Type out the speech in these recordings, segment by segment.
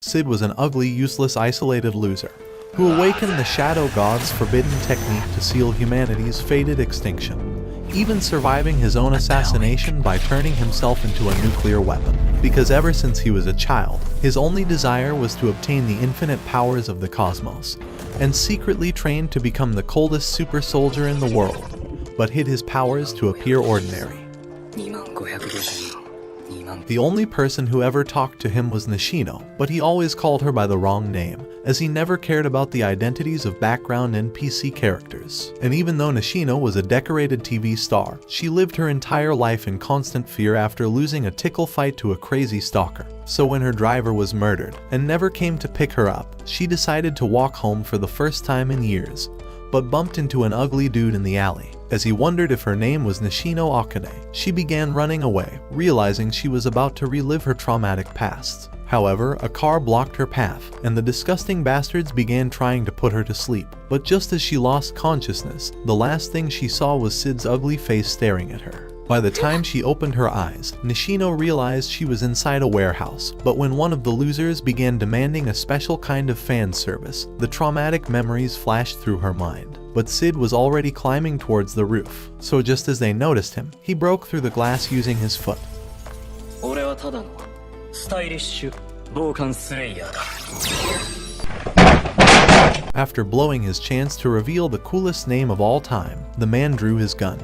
Sid was an ugly, useless, isolated loser who awakened the Shadow God's forbidden technique to seal humanity's fated extinction, even surviving his own assassination by turning himself into a nuclear weapon. Because ever since he was a child, his only desire was to obtain the infinite powers of the cosmos, and secretly trained to become the coldest super soldier in the world, but hid his powers to appear ordinary. The only person who ever talked to him was Nishino, but he always called her by the wrong name, as he never cared about the identities of background NPC characters. And even though Nishino was a decorated TV star, she lived her entire life in constant fear after losing a tickle fight to a crazy stalker. So when her driver was murdered and never came to pick her up, she decided to walk home for the first time in years, but bumped into an ugly dude in the alley. As he wondered if her name was Nishino Akane, she began running away, realizing she was about to relive her traumatic past. However, a car blocked her path, and the disgusting bastards began trying to put her to sleep. But just as she lost consciousness, the last thing she saw was Sid's ugly face staring at her. By the time she opened her eyes, Nishino realized she was inside a warehouse, but when one of the losers began demanding a special kind of fan service, the traumatic memories flashed through her mind. But Sid was already climbing towards the roof, so just as they noticed him, he broke through the glass using his foot. After blowing his chance to reveal the coolest name of all time, the man drew his gun.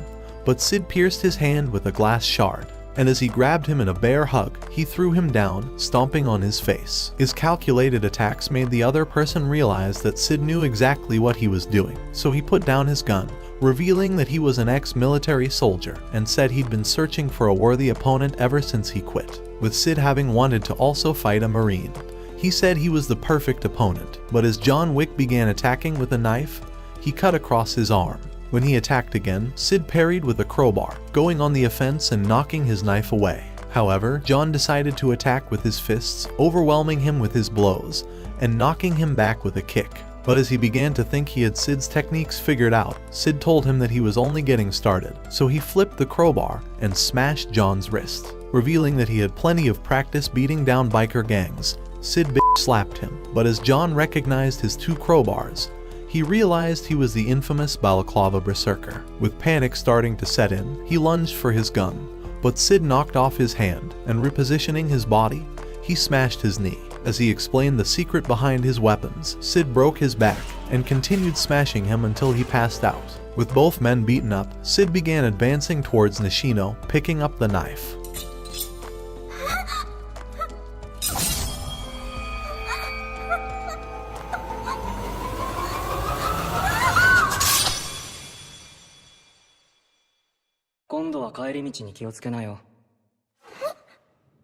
But Sid pierced his hand with a glass shard, and as he grabbed him in a bear hug, he threw him down, stomping on his face. His calculated attacks made the other person realize that Sid knew exactly what he was doing, so he put down his gun, revealing that he was an ex-military soldier, and said he'd been searching for a worthy opponent ever since he quit, with Sid having wanted to also fight a Marine. He said he was the perfect opponent, but as John Wick began attacking with a knife, he cut across his arm. When he attacked again, Sid parried with a crowbar, going on the offense and knocking his knife away. However, John decided to attack with his fists, overwhelming him with his blows, and knocking him back with a kick. But as he began to think he had Sid's techniques figured out, Sid told him that he was only getting started, so he flipped the crowbar and smashed John's wrist. Revealing that he had plenty of practice beating down biker gangs, Sid slapped him, but as John recognized his two crowbars, he realized he was the infamous Balaclava Berserker. With panic starting to set in, he lunged for his gun, but Sid knocked off his hand, and repositioning his body, he smashed his knee. As he explained the secret behind his weapons, Sid broke his back and continued smashing him until he passed out. With both men beaten up, Sid began advancing towards Nishino, picking up the knife.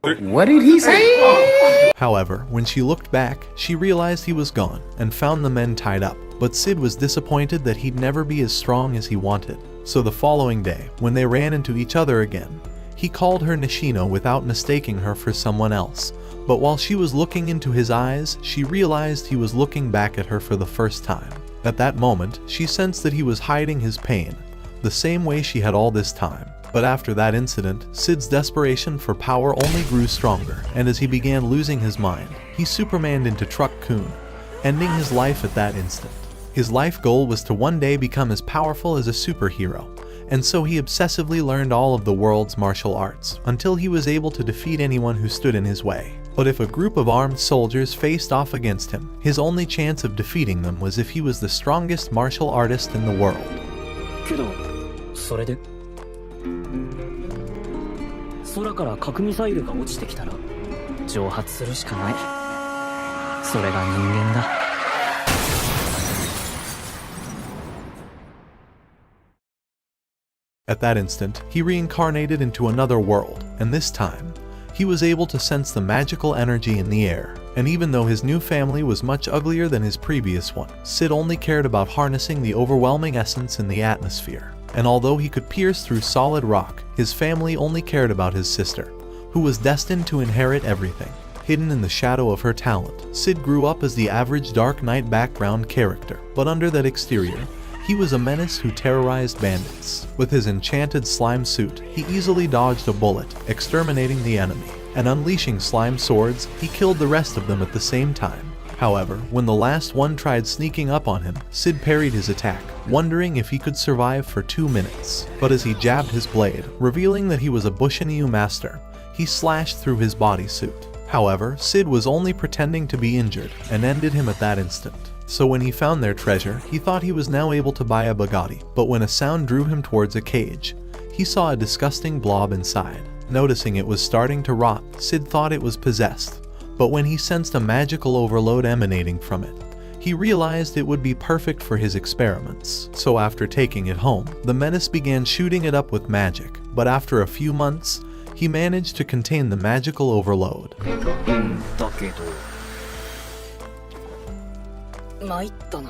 What did he say? However, when she looked back, she realized he was gone and found the men tied up. But Sid was disappointed that he'd never be as strong as he wanted. So the following day, when they ran into each other again, he called her Nishino without mistaking her for someone else. But while she was looking into his eyes, she realized he was looking back at her for the first time. At that moment, she sensed that he was hiding his pain, the same way she had all this time. But after that incident, Sid's desperation for power only grew stronger, and as he began losing his mind, he Supermaned into Truck Kun, ending his life at that instant. His life goal was to one day become as powerful as a superhero, and so he obsessively learned all of the world's martial arts, until he was able to defeat anyone who stood in his way. But if a group of armed soldiers faced off against him, his only chance of defeating them was if he was the strongest martial artist in the world. 空から核ミサイルが落ちてきたら蒸発するしかない。それが人間だ。At that instant, he reincarnated into another world, and this time, he was able to sense the magical energy in the air. And even though his new family was much uglier than his previous one, Sid only cared about harnessing the overwhelming essence in the atmosphere. And although he could pierce through solid rock, his family only cared about his sister, who was destined to inherit everything. Hidden in the shadow of her talent, Sid grew up as the average Dark Knight background character, but under that exterior, he was a menace who terrorized bandits. With his enchanted slime suit, he easily dodged a bullet, exterminating the enemy. and unleashing slime swords, he killed the rest of them at the same time. However, when the last one tried sneaking up on him, Sid parried his attack, wondering if he could survive for 2 minutes. But as he jabbed his blade, revealing that he was a Bushinryu master, he slashed through his bodysuit. However, Sid was only pretending to be injured and ended him at that instant. So when he found their treasure, he thought he was now able to buy a Bugatti, but when a sound drew him towards a cage, he saw a disgusting blob inside. Noticing it was starting to rot, Sid thought it was possessed. But when he sensed a magical overload emanating from it, he realized it would be perfect for his experiments. So after taking it home, the menace began shooting it up with magic, but after a few months, he managed to contain the magical overload. 参ったな。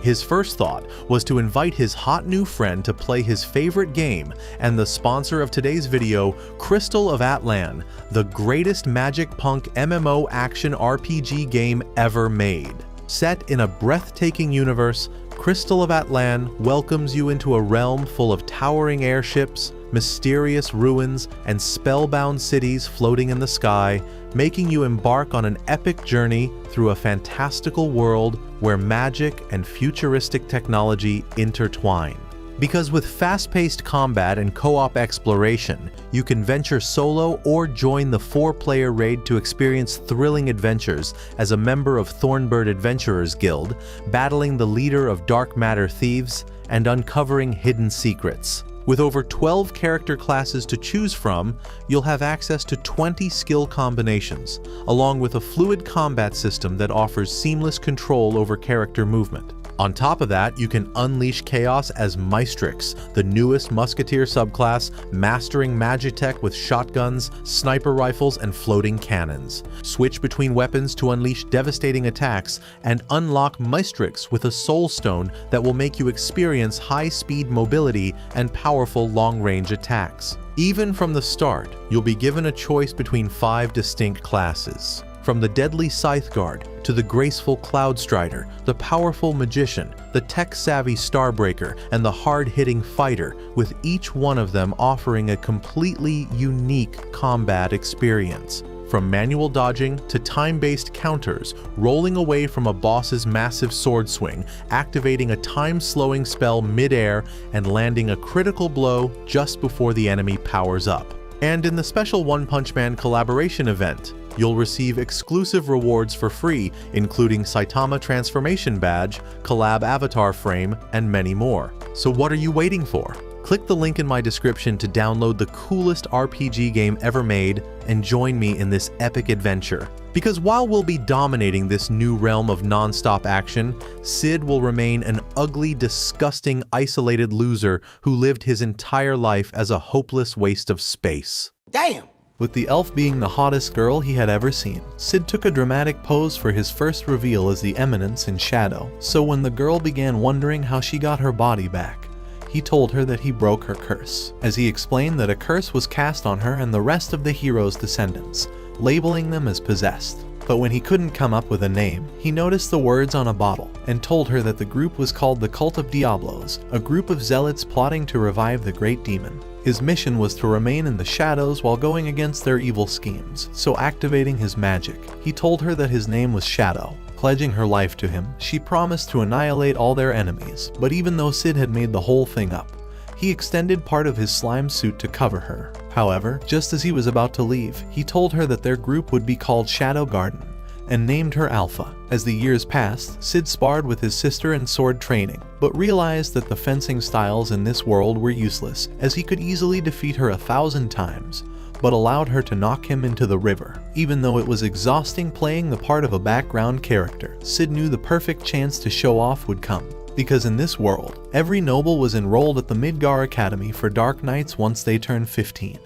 His first thought was to invite his hot new friend to play his favorite game and the sponsor of today's video, Crystal of Atlan, the greatest magic punk MMO action RPG game ever made. Set in a breathtaking universe, Crystal of Atlan welcomes you into a realm full of towering airships, mysterious ruins, and spellbound cities floating in the sky, making you embark on an epic journey through a fantastical world where magic and futuristic technology intertwine. Because with fast-paced combat and co-op exploration, you can venture solo or join the 4-player raid to experience thrilling adventures as a member of Thornbird Adventurers Guild, battling the leader of dark matter thieves, and uncovering hidden secrets. With over 12 character classes to choose from, you'll have access to 20 skill combinations, along with a fluid combat system that offers seamless control over character movement. On top of that, you can unleash chaos as Maestrix, the newest musketeer subclass, mastering magitech with shotguns, sniper rifles, and floating cannons. Switch between weapons to unleash devastating attacks, and unlock Maestrix with a soul stone that will make you experience high-speed mobility and powerful long-range attacks. Even from the start, you'll be given a choice between 5 distinct classes. From the deadly Scythe Guard to the graceful Cloud Strider, the powerful Magician, the tech-savvy Starbreaker, and the hard-hitting Fighter, with each one of them offering a completely unique combat experience. From manual dodging to time-based counters, rolling away from a boss's massive sword swing, activating a time-slowing spell mid-air, and landing a critical blow just before the enemy powers up. And in the special One Punch Man collaboration event, you'll receive exclusive rewards for free, including Saitama Transformation Badge, Collab Avatar Frame, and many more. So what are you waiting for? Click the link in my description to download the coolest RPG game ever made and join me in this epic adventure. Because while we'll be dominating this new realm of non-stop action, Sid will remain an ugly, disgusting, isolated loser who lived his entire life as a hopeless waste of space. Damn! With the elf being the hottest girl he had ever seen, Sid took a dramatic pose for his first reveal as the Eminence in Shadow. So when the girl began wondering how she got her body back, he told her that he broke her curse, as he explained that a curse was cast on her and the rest of the hero's descendants, labeling them as possessed. But when he couldn't come up with a name, he noticed the words on a bottle and told her that the group was called the Cult of Diablos, a group of zealots plotting to revive the great demon. His mission was to remain in the shadows while going against their evil schemes, so activating his magic, he told her that his name was Shadow. Pledging her life to him, she promised to annihilate all their enemies, but even though Sid had made the whole thing up, he extended part of his slime suit to cover her. However, just as he was about to leave, he told her that their group would be called Shadow Garden, and named her Alpha. As the years passed, Sid sparred with his sister in sword training, but realized that the fencing styles in this world were useless, as he could easily defeat her 1,000 times, but allowed her to knock him into the river. Even though it was exhausting playing the part of a background character, Sid knew the perfect chance to show off would come. Because in this world, every noble was enrolled at the Midgar Academy for Dark Knights once they turned 15.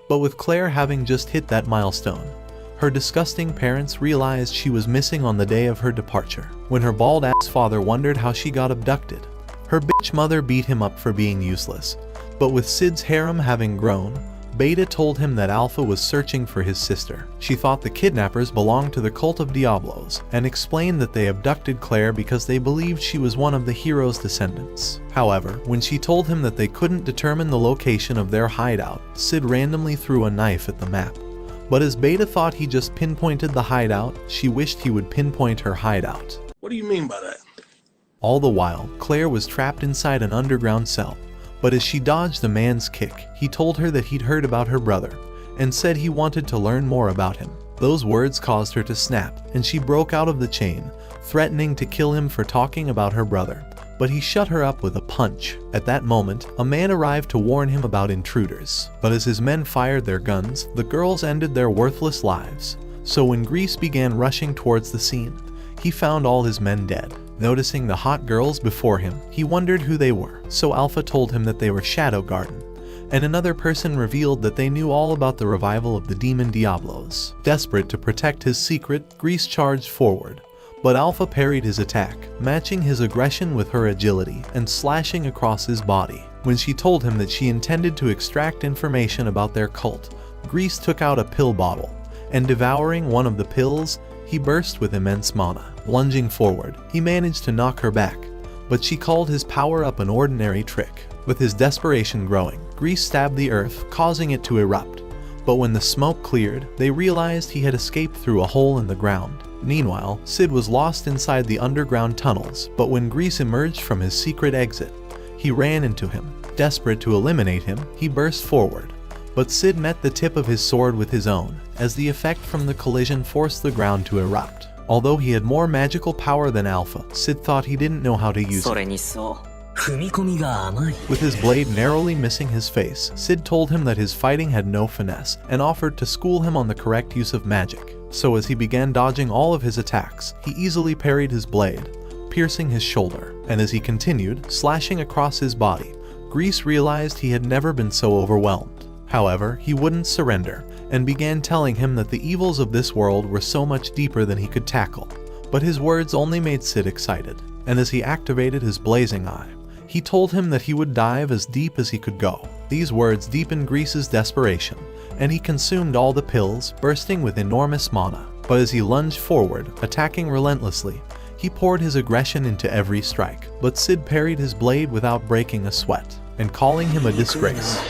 But with Claire having just hit that milestone, her disgusting parents realized she was missing on the day of her departure. When her bald-ass father wondered how she got abducted, her bitch mother beat him up for being useless. But with Sid's harem having grown, Beta told him that Alpha was searching for his sister. She thought the kidnappers belonged to the cult of Diablos, and explained that they abducted Claire because they believed she was one of the hero's descendants. However, when she told him that they couldn't determine the location of their hideout, Sid randomly threw a knife at the map. But as Beta thought he just pinpointed the hideout, she wished he would pinpoint her hideout. What do you mean by that? All the while, Claire was trapped inside an underground cell. But as she dodged the man's kick, he told her that he'd heard about her brother, and said he wanted to learn more about him. Those words caused her to snap, and she broke out of the chain, threatening to kill him for talking about her brother. But he shut her up with a punch. At that moment, a man arrived to warn him about intruders. But as his men fired their guns, the girls ended their worthless lives. So when Grease began rushing towards the scene, he found all his men dead. Noticing the hot girls before him, he wondered who they were, so Alpha told him that they were Shadow Garden, and another person revealed that they knew all about the revival of the demon Diablos. Desperate to protect his secret, Grease charged forward, but Alpha parried his attack, matching his aggression with her agility and slashing across his body. When she told him that she intended to extract information about their cult, Grease took out a pill bottle, and devouring one of the pills, he burst with immense mana. Lunging forward, he managed to knock her back, but she called his power up an ordinary trick. With his desperation growing, Grease stabbed the earth, causing it to erupt. But when the smoke cleared, they realized he had escaped through a hole in the ground. Meanwhile, Sid was lost inside the underground tunnels, but when Grease emerged from his secret exit, he ran into him. Desperate to eliminate him, he burst forward. But Sid met the tip of his sword with his own, as the effect from the collision forced the ground to erupt. Although he had more magical power than Alpha, Sid thought he didn't know how to use it. With his blade narrowly missing his face, Sid told him that his fighting had no finesse, and offered to school him on the correct use of magic. So as he began dodging all of his attacks, he easily parried his blade, piercing his shoulder. And as he continued, slashing across his body, Grease realized he had never been so overwhelmed. However, he wouldn't surrender, and began telling him that the evils of this world were so much deeper than he could tackle. But his words only made Sid excited, and as he activated his blazing eye, he told him that he would dive as deep as he could go. These words deepened Grease's desperation, and he consumed all the pills, bursting with enormous mana. But as he lunged forward, attacking relentlessly, he poured his aggression into every strike. But Sid parried his blade without breaking a sweat, and calling him a disgrace.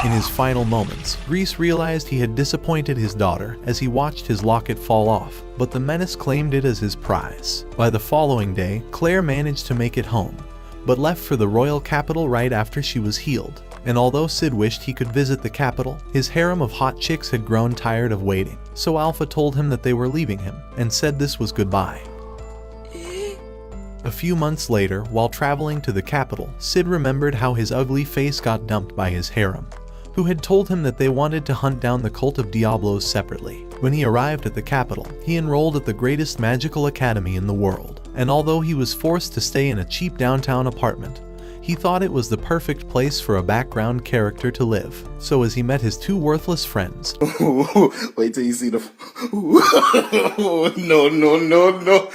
In his final moments, Grease realized he had disappointed his daughter as he watched his locket fall off, but the menace claimed it as his prize. By the following day, Claire managed to make it home, but left for the royal capital right after she was healed. And although Sid wished he could visit the capital, his harem of hot chicks had grown tired of waiting. So Alpha told him that they were leaving him, and said this was goodbye. A few months later, while traveling to the capital, Sid remembered how his ugly face got dumped by his harem, who had told him that they wanted to hunt down the cult of Diablos separately. When he arrived at the capital, he enrolled at the greatest magical academy in the world, and although he was forced to stay in a cheap downtown apartment, he thought it was the perfect place for a background character to live. So as he met his two worthless friends... Wait till you see the... No, no, no, no.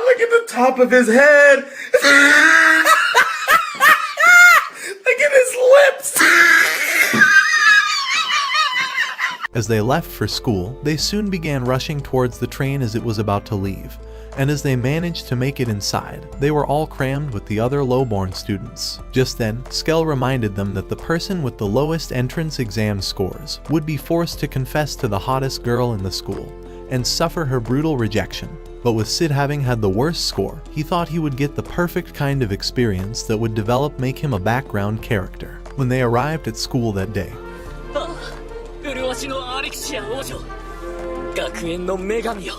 Look at the top of his head. Look at his lips. As they left for school, they soon began rushing towards the train as it was about to leave, and as they managed to make it inside, they were all crammed with the other lowborn students. Just then, Skell reminded them that the person with the lowest entrance exam scores would be forced to confess to the hottest girl in the school, and suffer her brutal rejection. But with Sid having had the worst score, he thought he would get the perfect kind of experience that would make him a background character. When they arrived at school that day, 麗しのアレクシア王女、学園の女神よ、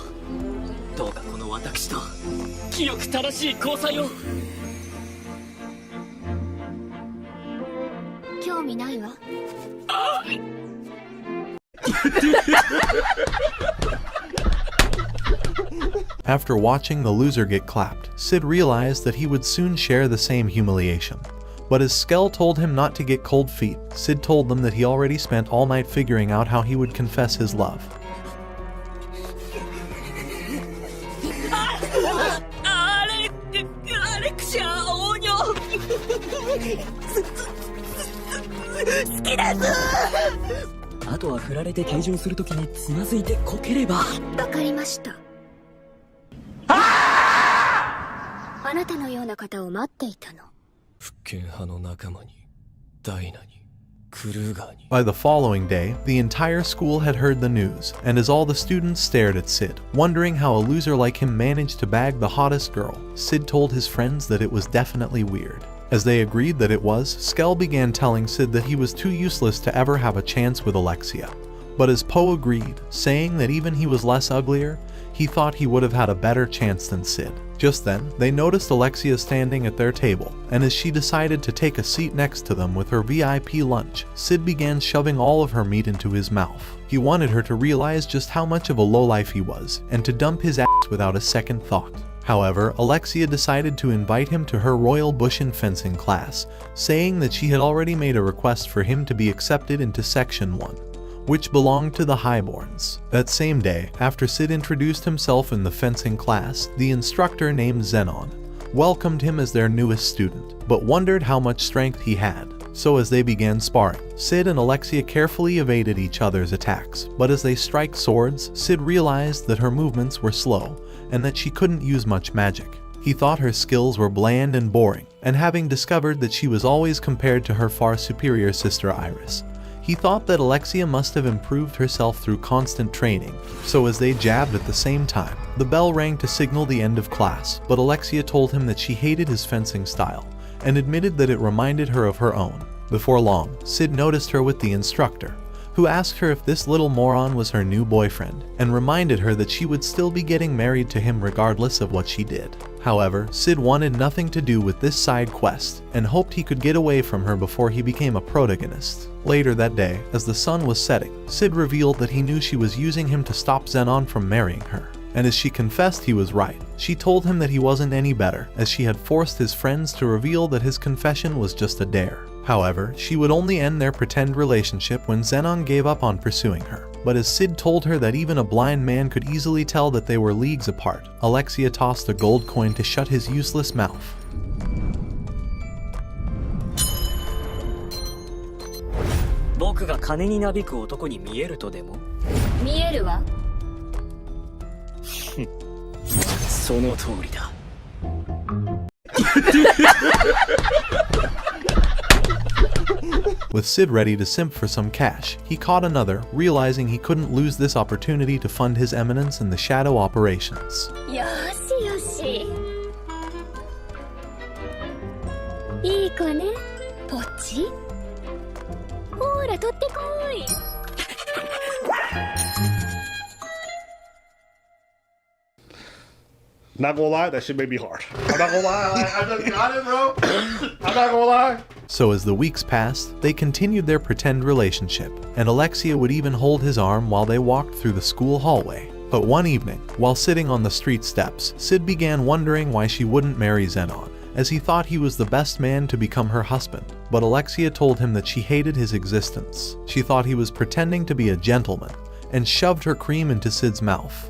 どうかこの私と清く正しい交際を。興味ないわ。After watching the loser get clapped, Sid realized that he would soon share the same humiliation. But as Skell told him not to get cold feet, Sid told them that he already spent all night figuring out how he would confess his love. By the following day, the entire school had heard the news, and as all the students stared at Sid, wondering how a loser like him managed to bag the hottest girl, Sid told his friends that it was definitely weird. As they agreed that it was, Skell began telling Sid that he was too useless to ever have a chance with Alexia. But as Poe agreed, saying that even he was less uglier, he thought he would have had a better chance than Sid. Just then, they noticed Alexia standing at their table, and as she decided to take a seat next to them with her VIP lunch, Sid began shoving all of her meat into his mouth. He wanted her to realize just how much of a lowlife he was, and to dump his ass without a second thought. However, Alexia decided to invite him to her Royal Bushin fencing class, saying that she had already made a request for him to be accepted into Section 1, which belonged to the Highborns. That same day, after Sid introduced himself in the fencing class, the instructor named Zenon welcomed him as their newest student, but wondered how much strength he had. So as they began sparring, Sid and Alexia carefully evaded each other's attacks, but as they strike swords, Sid realized that her movements were slow, and that she couldn't use much magic. He thought her skills were bland and boring, and having discovered that she was always compared to her far superior sister Iris, he thought that Alexia must have improved herself through constant training. So as they jabbed at the same time, the bell rang to signal the end of class, but Alexia told him that she hated his fencing style, and admitted that it reminded her of her own. Before long, Sid noticed her with the instructor, who asked her if this little moron was her new boyfriend, and reminded her that she would still be getting married to him regardless of what she did. However, Sid wanted nothing to do with this side quest, and hoped he could get away from her before he became a protagonist. Later that day, as the sun was setting, Sid revealed that he knew she was using him to stop Zenon from marrying her. And as she confessed he was right, she told him that he wasn't any better, as she had forced his friends to reveal that his confession was just a dare. However, she would only end their pretend relationship when Zenon gave up on pursuing her. But as Sid told her that even a blind man could easily tell that they were leagues apart, Alexia tossed a gold coin to shut his useless mouth. With Sid ready to simp for some cash, he caught another, realizing he couldn't lose this opportunity to fund his Eminence in the shadow operations. Not gonna lie, that shit made me hard. I'm not gonna lie, I just got it, bro. I'm not gonna lie. So as the weeks passed, they continued their pretend relationship, and Alexia would even hold his arm while they walked through the school hallway. But one evening, while sitting on the street steps, Sid began wondering why she wouldn't marry Zenon, as he thought he was the best man to become her husband. But Alexia told him that she hated his existence. She thought he was pretending to be a gentleman, and shoved her cream into Sid's mouth.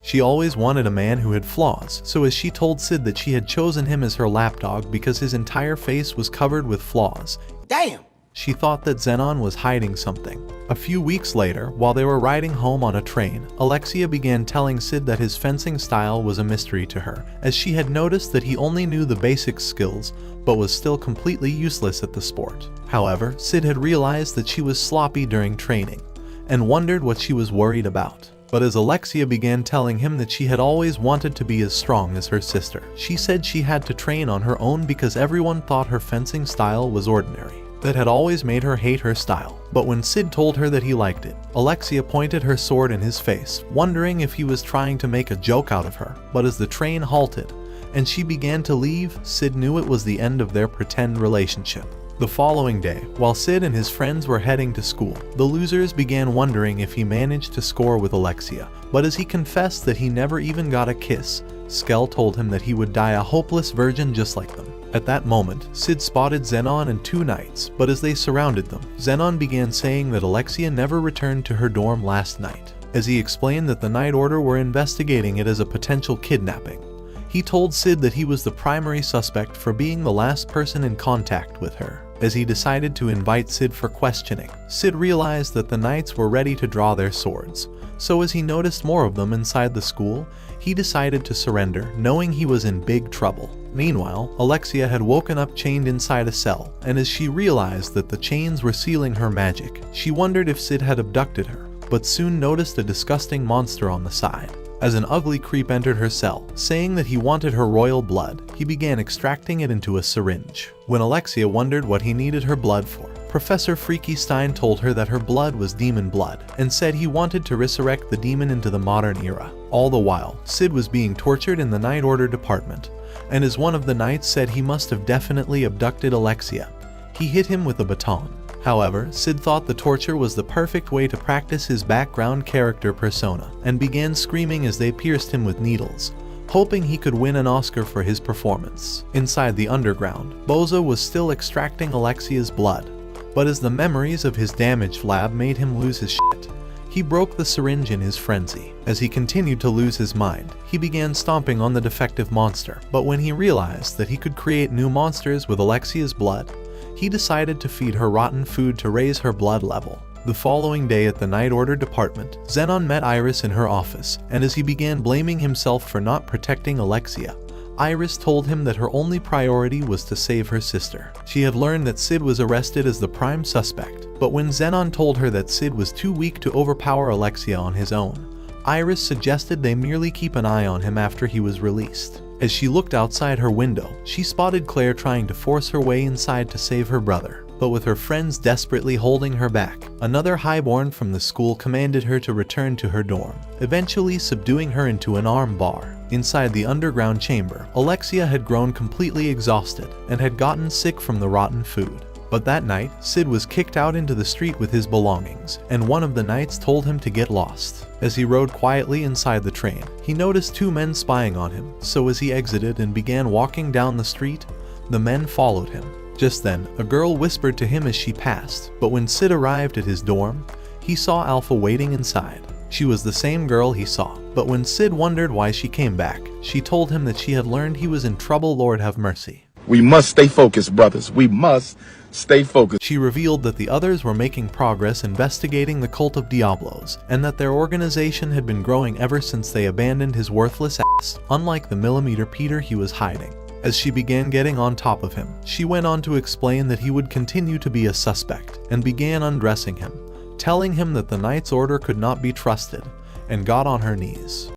She always wanted a man who had flaws, so as she told Sid that she had chosen him as her lapdog because his entire face was covered with flaws. Damn! She thought that Zenon was hiding something. A few weeks later, while they were riding home on a train, Alexia began telling Sid that his fencing style was a mystery to her, as she had noticed that he only knew the basic skills, but was still completely useless at the sport. However, Sid had realized that she was sloppy during training, and wondered what she was worried about. But as Alexia began telling him that she had always wanted to be as strong as her sister, she said she had to train on her own because everyone thought her fencing style was ordinary. That had always made her hate her style. But when Sid told her that he liked it, Alexia pointed her sword in his face, wondering if he was trying to make a joke out of her. But as the train halted, and she began to leave, Sid knew it was the end of their pretend relationship. The following day, while Sid and his friends were heading to school, the losers began wondering if he managed to score with Alexia, but as he confessed that he never even got a kiss, Skell told him that he would die a hopeless virgin just like them. At that moment, Sid spotted Zenon and two knights, but as they surrounded them, Zenon began saying that Alexia never returned to her dorm last night. As he explained that the Night Order were investigating it as a potential kidnapping, he told Sid that he was the primary suspect for being the last person in contact with her. As he decided to invite Sid for questioning, Sid realized that the knights were ready to draw their swords, so as he noticed more of them inside the school, he decided to surrender, knowing he was in big trouble. Meanwhile, Alexia had woken up chained inside a cell, and as she realized that the chains were sealing her magic, she wondered if Sid had abducted her, but soon noticed a disgusting monster on the side. As an ugly creep entered her cell, saying that he wanted her royal blood, he began extracting it into a syringe. When Alexia wondered what he needed her blood for, Professor Freaky Stein told her that her blood was demon blood, and said he wanted to resurrect the demon into the modern era. All the while, Sid was being tortured in the Night Order department, and as one of the knights said he must have definitely abducted Alexia, he hit him with a baton. However, Sid thought the torture was the perfect way to practice his background character persona, and began screaming as they pierced him with needles, hoping he could win an Oscar for his performance. Inside the underground, Bozo was still extracting Alexia's blood, but as the memories of his damaged lab made him lose his shit, he broke the syringe in his frenzy. As he continued to lose his mind, he began stomping on the defective monster, but when he realized that he could create new monsters with Alexia's blood, he decided to feed her rotten food to raise her blood level. The following day at the Night Order department, Zenon met Iris in her office, and as he began blaming himself for not protecting Alexia, Iris told him that her only priority was to save her sister. She had learned that Sid was arrested as the prime suspect, but when Zenon told her that Sid was too weak to overpower Alexia on his own, Iris suggested they merely keep an eye on him after he was released. As she looked outside her window, she spotted Claire trying to force her way inside to save her brother, but with her friends desperately holding her back, another highborn from the school commanded her to return to her dorm, eventually subduing her into an armed bar. Inside the underground chamber, Alexia had grown completely exhausted and had gotten sick from the rotten food. But that night, Sid was kicked out into the street with his belongings, and one of the knights told him to get lost. As he rode quietly inside the train, he noticed two men spying on him, so as he exited and began walking down the street, the men followed him. Just then, a girl whispered to him as she passed, but when Sid arrived at his dorm, he saw Alpha waiting inside. She was the same girl he saw, but when Sid wondered why she came back, she told him that she had learned he was in trouble. Lord have mercy. We must stay focused, brothers. We must stay focused. She revealed that the others were making progress investigating the cult of Diablos, and that their organization had been growing ever since they abandoned his worthless ass, unlike the millimeter Peter he was hiding. As she began getting on top of him, she went on to explain that he would continue to be a suspect, and began undressing him, telling him that the Knight's Order could not be trusted, and got on her knees.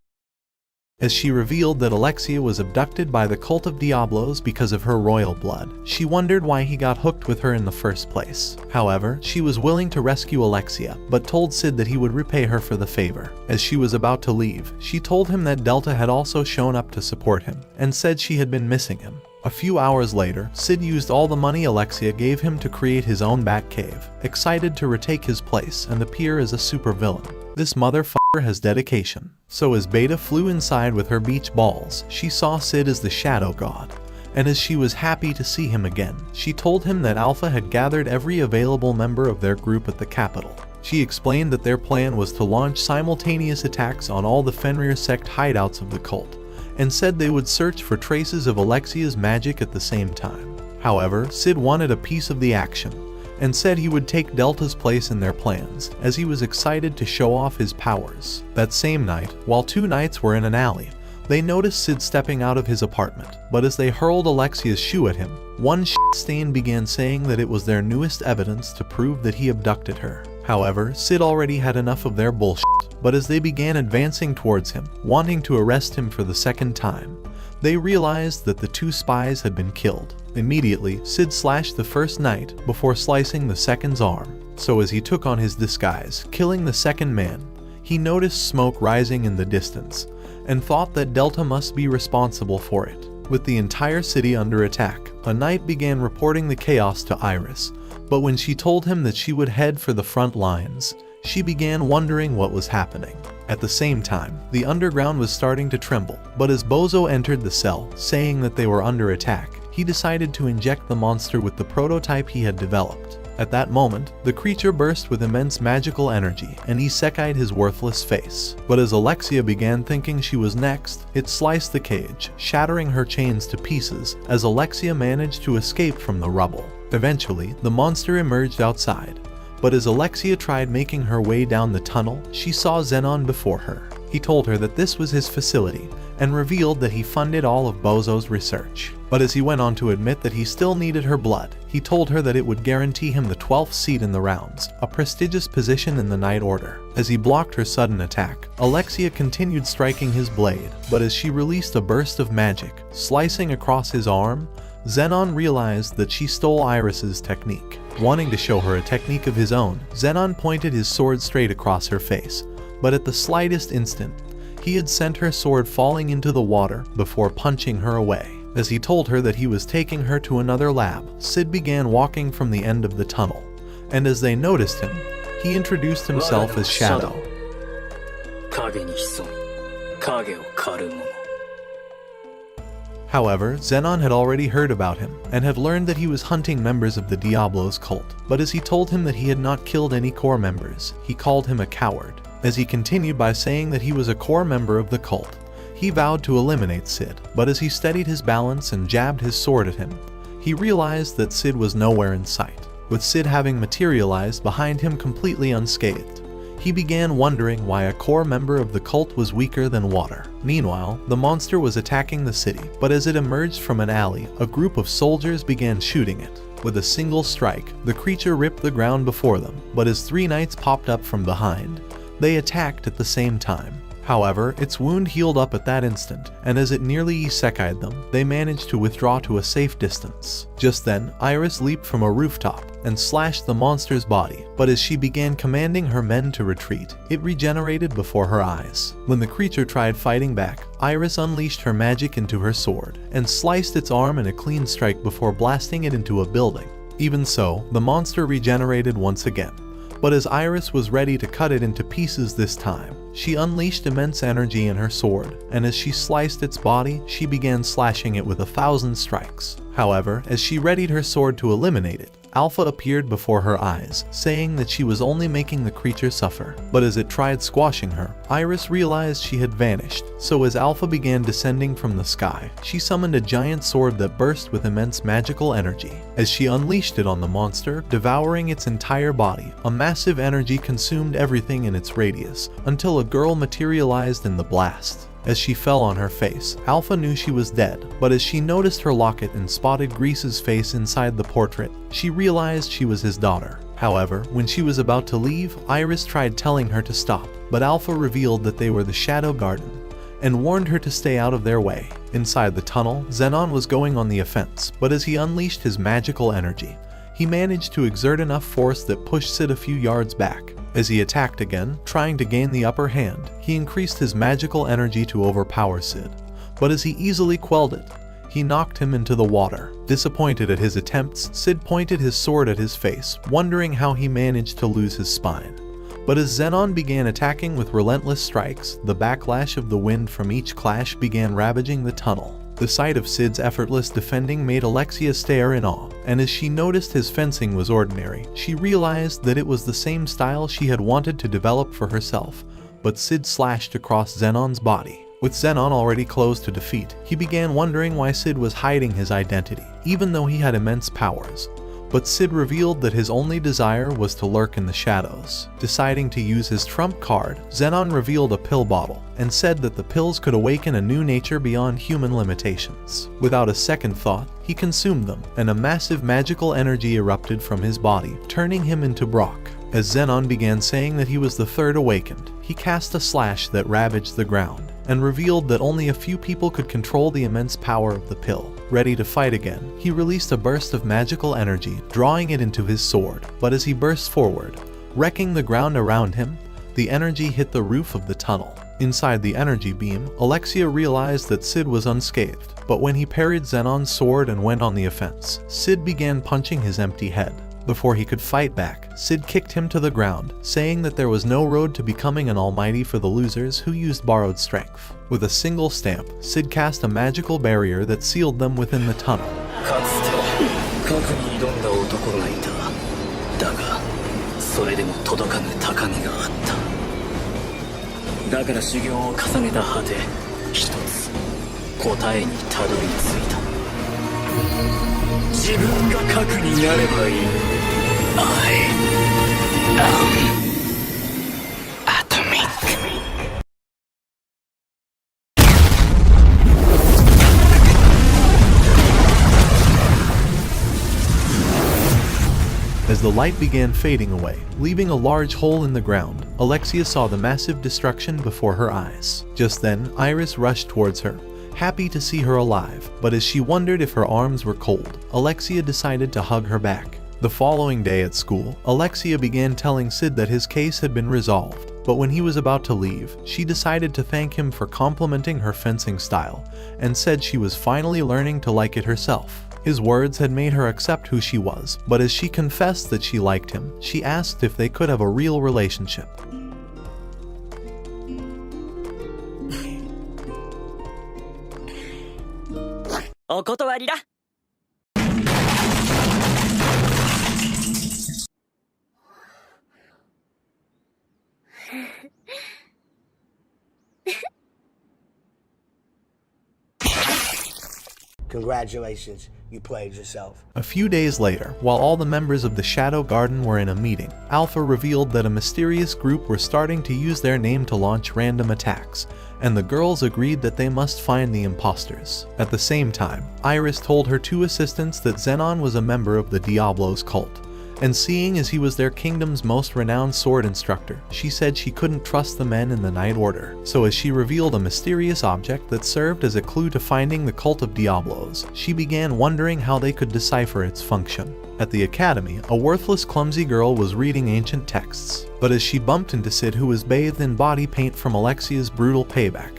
As she revealed that Alexia was abducted by the cult of Diablos because of her royal blood, she wondered why he got hooked with her in the first place. However, she was willing to rescue Alexia, but told Sid that he would repay her for the favor. As she was about to leave, she told him that Delta had also shown up to support him, and said she had been missing him. A few hours later, Sid used all the money Alexia gave him to create his own Batcave, excited to retake his place and appear as a supervillain. This motherfucker has dedication. So as Beta flew inside with her beach balls, she saw Sid as the Shadow God, and as she was happy to see him again, she told him that Alpha had gathered every available member of their group at the capital. She explained that their plan was to launch simultaneous attacks on all the Fenrir sect hideouts of the cult, and said they would search for traces of Alexia's magic at the same time. However, Sid wanted a piece of the action, and said he would take Delta's place in their plans, as he was excited to show off his powers. That same night, while two knights were in an alley, they noticed Sid stepping out of his apartment, but as they hurled Alexia's shoe at him, one stain began saying that it was their newest evidence to prove that he abducted her. However, Sid already had enough of their bullshit, but as they began advancing towards him, wanting to arrest him for the second time, they realized that the two spies had been killed. Immediately, Sid slashed the first knight before slicing the second's arm. So as he took on his disguise, killing the second man, he noticed smoke rising in the distance, and thought that Delta must be responsible for it. With the entire city under attack, a knight began reporting the chaos to Iris, but when she told him that she would head for the front lines, she began wondering what was happening. At the same time, the underground was starting to tremble, but as Bozo entered the cell, saying that they were under attack, he decided to inject the monster with the prototype he had developed. At that moment, the creature burst with immense magical energy and Isekai'd his worthless face. But as Alexia began thinking she was next, it sliced the cage, shattering her chains to pieces as Alexia managed to escape from the rubble. Eventually, the monster emerged outside, but as Alexia tried making her way down the tunnel, she saw Zenon before her. He told her that this was his facility and revealed that he funded all of Bozo's research. But as he went on to admit that he still needed her blood, he told her that it would guarantee him the 12th seat in the rounds, a prestigious position in the Night Order. As he blocked her sudden attack, Alexia continued striking his blade, but as she released a burst of magic, slicing across his arm, Zenon realized that she stole Iris's technique. Wanting to show her a technique of his own, Zenon pointed his sword straight across her face, but at the slightest instant, he had sent her sword falling into the water before punching her away. As he told her that he was taking her to another lab, Sid began walking from the end of the tunnel, and as they noticed him, he introduced himself as Shadow. However, Zenon had already heard about him and had learned that he was hunting members of the Diablo's cult, but as he told him that he had not killed any core members, he called him a coward. As he continued by saying that he was a core member of the cult, he vowed to eliminate Sid, but as he steadied his balance and jabbed his sword at him, he realized that Sid was nowhere in sight. With Sid having materialized behind him completely unscathed, he began wondering why a core member of the cult was weaker than water. Meanwhile, the monster was attacking the city, but as it emerged from an alley, a group of soldiers began shooting it. With a single strike, the creature ripped the ground before them, but as 3 knights popped up from behind, they attacked at the same time. However, its wound healed up at that instant, and as it nearly Isekai'd them, they managed to withdraw to a safe distance. Just then, Iris leaped from a rooftop and slashed the monster's body, but as she began commanding her men to retreat, it regenerated before her eyes. When the creature tried fighting back, Iris unleashed her magic into her sword and sliced its arm in a clean strike before blasting it into a building. Even so, the monster regenerated once again. But as Iris was ready to cut it into pieces this time, she unleashed immense energy in her sword, and as she sliced its body, she began slashing it with 1,000 strikes. However, as she readied her sword to eliminate it, Alpha appeared before her eyes, saying that she was only making the creature suffer. But as it tried squashing her, Iris realized she had vanished, so as Alpha began descending from the sky, she summoned a giant sword that burst with immense magical energy. As she unleashed it on the monster, devouring its entire body, a massive energy consumed everything in its radius, until a girl materialized in the blast. As she fell on her face, Alpha knew she was dead, but as she noticed her locket and spotted Grease's face inside the portrait, she realized she was his daughter. However, when she was about to leave, Iris tried telling her to stop, but Alpha revealed that they were the Shadow Garden and warned her to stay out of their way. Inside the tunnel, Zenon was going on the offense, but as he unleashed his magical energy, he managed to exert enough force that pushed Sid a few yards back. As he attacked again, trying to gain the upper hand, he increased his magical energy to overpower Sid. But as he easily quelled it, he knocked him into the water. Disappointed at his attempts, Sid pointed his sword at his face, wondering how he managed to lose his spine. But as Zenon began attacking with relentless strikes, the backlash of the wind from each clash began ravaging the tunnel. The sight of Sid's effortless defending made Alexia stare in awe, and as she noticed his fencing was ordinary, she realized that it was the same style she had wanted to develop for herself, but Sid slashed across Zenon's body. With Zenon already close to defeat, he began wondering why Sid was hiding his identity, even though he had immense powers. But Sid revealed that his only desire was to lurk in the shadows. Deciding to use his trump card, Zenon revealed a pill bottle and said that the pills could awaken a new nature beyond human limitations. Without a second thought, he consumed them, and a massive magical energy erupted from his body, turning him into Brock. As Zenon began saying that he was the third awakened, he cast a slash that ravaged the ground, and revealed that only a few people could control the immense power of the pill. Ready to fight again, he released a burst of magical energy, drawing it into his sword, but as he burst forward, wrecking the ground around him, the energy hit the roof of the tunnel. Inside the energy beam, Alexia realized that Sid was unscathed, but when he parried Zenon's sword and went on the offense, Sid began punching his empty head. Before he could fight back, Sid kicked him to the ground, saying that there was no road to becoming an almighty for the losers who used borrowed strength. With a single stamp, Sid cast a magical barrier that sealed them within the tunnel. かつて過去に挑んだ男がいた。だがそれでも届かぬ高みがあった。だから修行を重ねた果て、一つ答えにたどり着いた。自分が核になればいい。I am Atomic. As the light began fading away, leaving a large hole in the ground, Alexia saw the massive destruction before her eyes. Just then, Iris rushed towards her, happy to see her alive, but as she wondered if her arms were cold, Alexia decided to hug her back. The following day at school, Alexia began telling Sid that his case had been resolved, but when he was about to leave, she decided to thank him for complimenting her fencing style, and said she was finally learning to like it herself. His words had made her accept who she was, but as she confessed that she liked him, she asked if they could have a real relationship. Congratulations, you played yourself. A few days later, while all the members of the Shadow Garden were in a meeting, Alpha revealed that a mysterious group were starting to use their name to launch random attacks, and the girls agreed that they must find the imposters. At the same time, Iris told her two assistants that Zenon was a member of the Diablos cult, and seeing as he was their kingdom's most renowned sword instructor, she said she couldn't trust the men in the Night Order. So as she revealed a mysterious object that served as a clue to finding the cult of Diablos, she began wondering how they could decipher its function. At the academy, a worthless clumsy girl was reading ancient texts, but as she bumped into Sid, who was bathed in body paint from Alexia's brutal payback,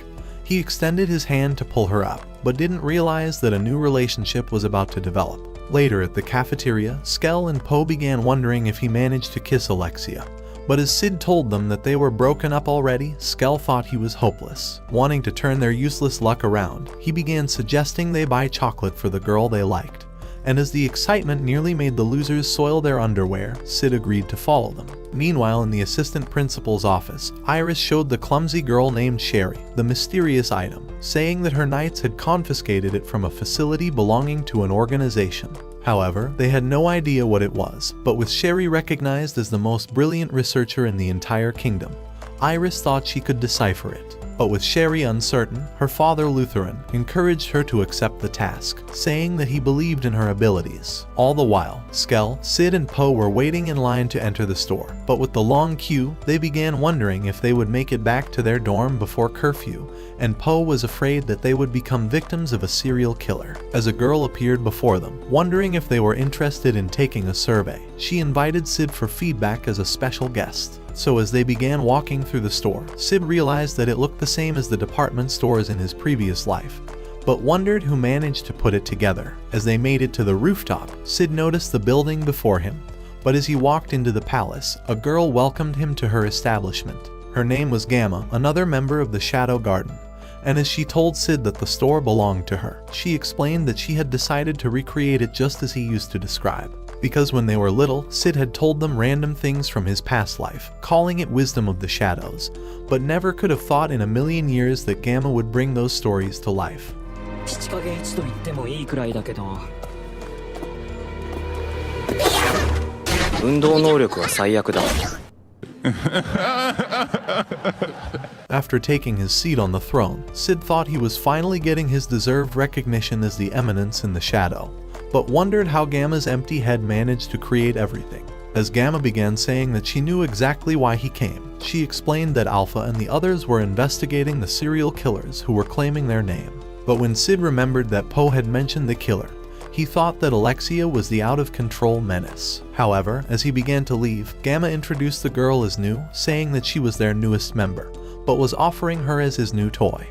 he extended his hand to pull her up, but didn't realize that a new relationship was about to develop. Later at the cafeteria, Skell and Poe began wondering if he managed to kiss Alexia. But as Sid told them that they were broken up already, Skell thought he was hopeless. Wanting to turn their useless luck around, he began suggesting they buy chocolate for the girl they liked. And as the excitement nearly made the losers soil their underwear, Sid agreed to follow them. Meanwhile, in the assistant principal's office, Iris showed the clumsy girl named Sherry the mysterious item, saying that her knights had confiscated it from a facility belonging to an organization. However, they had no idea what it was, but with Sherry recognized as the most brilliant researcher in the entire kingdom, Iris thought she could decipher it. But with Sherry uncertain, her father Lutheran encouraged her to accept the task, saying that he believed in her abilities. All the while, Skell, Sid and Poe were waiting in line to enter the store, but with the long queue, they began wondering if they would make it back to their dorm before curfew, and Poe was afraid that they would become victims of a serial killer. As a girl appeared before them, wondering if they were interested in taking a survey, she invited Sid for feedback as a special guest. So as they began walking through the store, Sid realized that it looked the same as the department stores in his previous life, but wondered who managed to put it together. As they made it to the rooftop, Sid noticed the building before him, but as he walked into the palace, a girl welcomed him to her establishment. Her name was Gamma, another member of the Shadow Garden, and as she told Sid that the store belonged to her, she explained that she had decided to recreate it just as he used to describe. Because when they were little, Sid had told them random things from his past life, calling it wisdom of the shadows, but never could have thought in a million years that Gamma would bring those stories to life. 口加減一と言ってもいいくらいだけど、運動能力は最悪だ。After taking his seat on the throne, Sid thought he was finally getting his deserved recognition as the Eminence in the shadow, but wondered how Gamma's empty head managed to create everything. As Gamma began saying that she knew exactly why he came, she explained that Alpha and the others were investigating the serial killers who were claiming their name. But when Sid remembered that Poe had mentioned the killer, he thought that Alexia was the out-of-control menace. However, as he began to leave, Gamma introduced the girl as new, saying that she was their newest member, but was offering her as his new toy.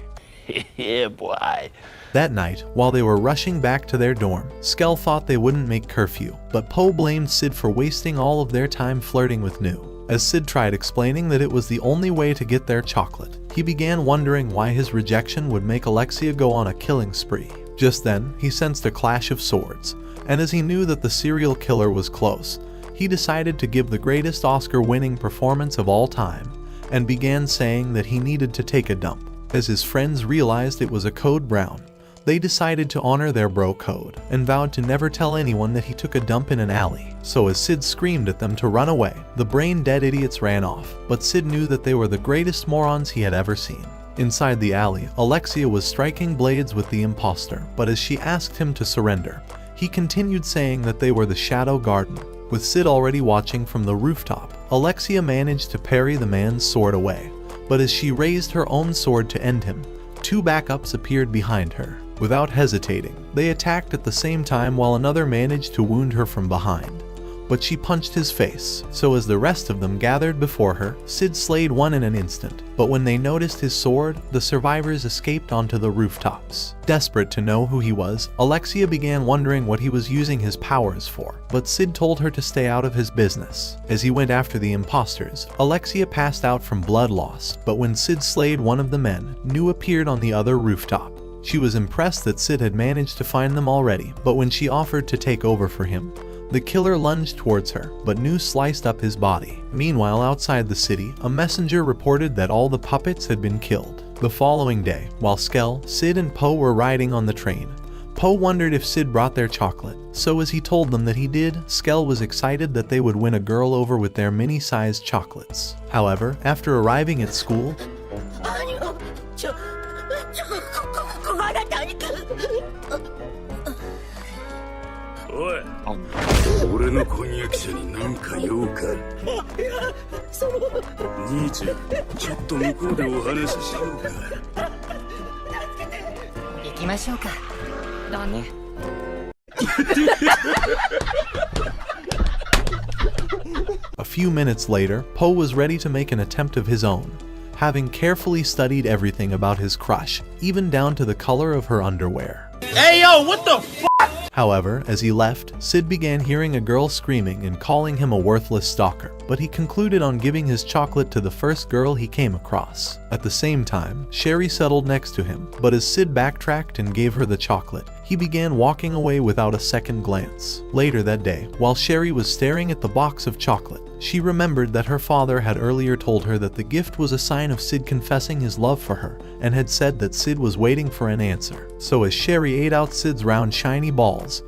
Yeah, boy. That night, while they were rushing back to their dorm, Skell thought they wouldn't make curfew, but Po blamed Sid for wasting all of their time flirting with Nu. As Sid tried explaining that it was the only way to get their chocolate, he began wondering why his rejection would make Alexia go on a killing spree. Just then, he sensed a clash of swords, and as he knew that the serial killer was close, he decided to give the greatest Oscar-winning performance of all time, and began saying that he needed to take a dump. As his friends realized it was a code brown, they decided to honor their bro code and vowed to never tell anyone that he took a dump in an alley. So as Sid screamed at them to run away, the brain-dead idiots ran off, but Sid knew that they were the greatest morons he had ever seen. Inside the alley, Alexia was striking blades with the imposter, but as she asked him to surrender, he continued saying that they were the Shadow Garden. With Sid already watching from the rooftop, Alexia managed to parry the man's sword away, but as she raised her own sword to end him, two backups appeared behind her. Without hesitating, they attacked at the same time while another managed to wound her from behind. But she punched his face, so as the rest of them gathered before her, Sid slayed one in an instant. But when they noticed his sword, the survivors escaped onto the rooftops. Desperate to know who he was, Alexia began wondering what he was using his powers for, but Sid told her to stay out of his business. As he went after the imposters, Alexia passed out from blood loss, but when Sid slayed one of the men, Nu appeared on the other rooftop. She was impressed that Sid had managed to find them already, but when she offered to take over for him, the killer lunged towards her, but Nu sliced up his body. Meanwhile, outside the city, a messenger reported that all the puppets had been killed. The following day, while Skell, Sid, and Po were riding on the train, Po wondered if Sid brought their chocolate, so as he told them that he did, Skell was excited that they would win a girl over with their mini-sized chocolates. However, after arriving at school, a few minutes later, Po was ready to make an attempt of his own, having carefully studied everything about his crush, even down to the color of her underwear. Hey, yo, what the f***? However, as he left, Sid began hearing a girl screaming and calling him a worthless stalker, but he concluded on giving his chocolate to the first girl he came across. At the same time, Sherry settled next to him, but as Sid backtracked and gave her the chocolate, he began walking away without a second glance. Later that day, while Sherry was staring at the box of chocolate, she remembered that her father had earlier told her that the gift was a sign of Sid confessing his love for her, and had said that Sid was waiting for an answer. So as Sherry ate out Sid's round shiny balls,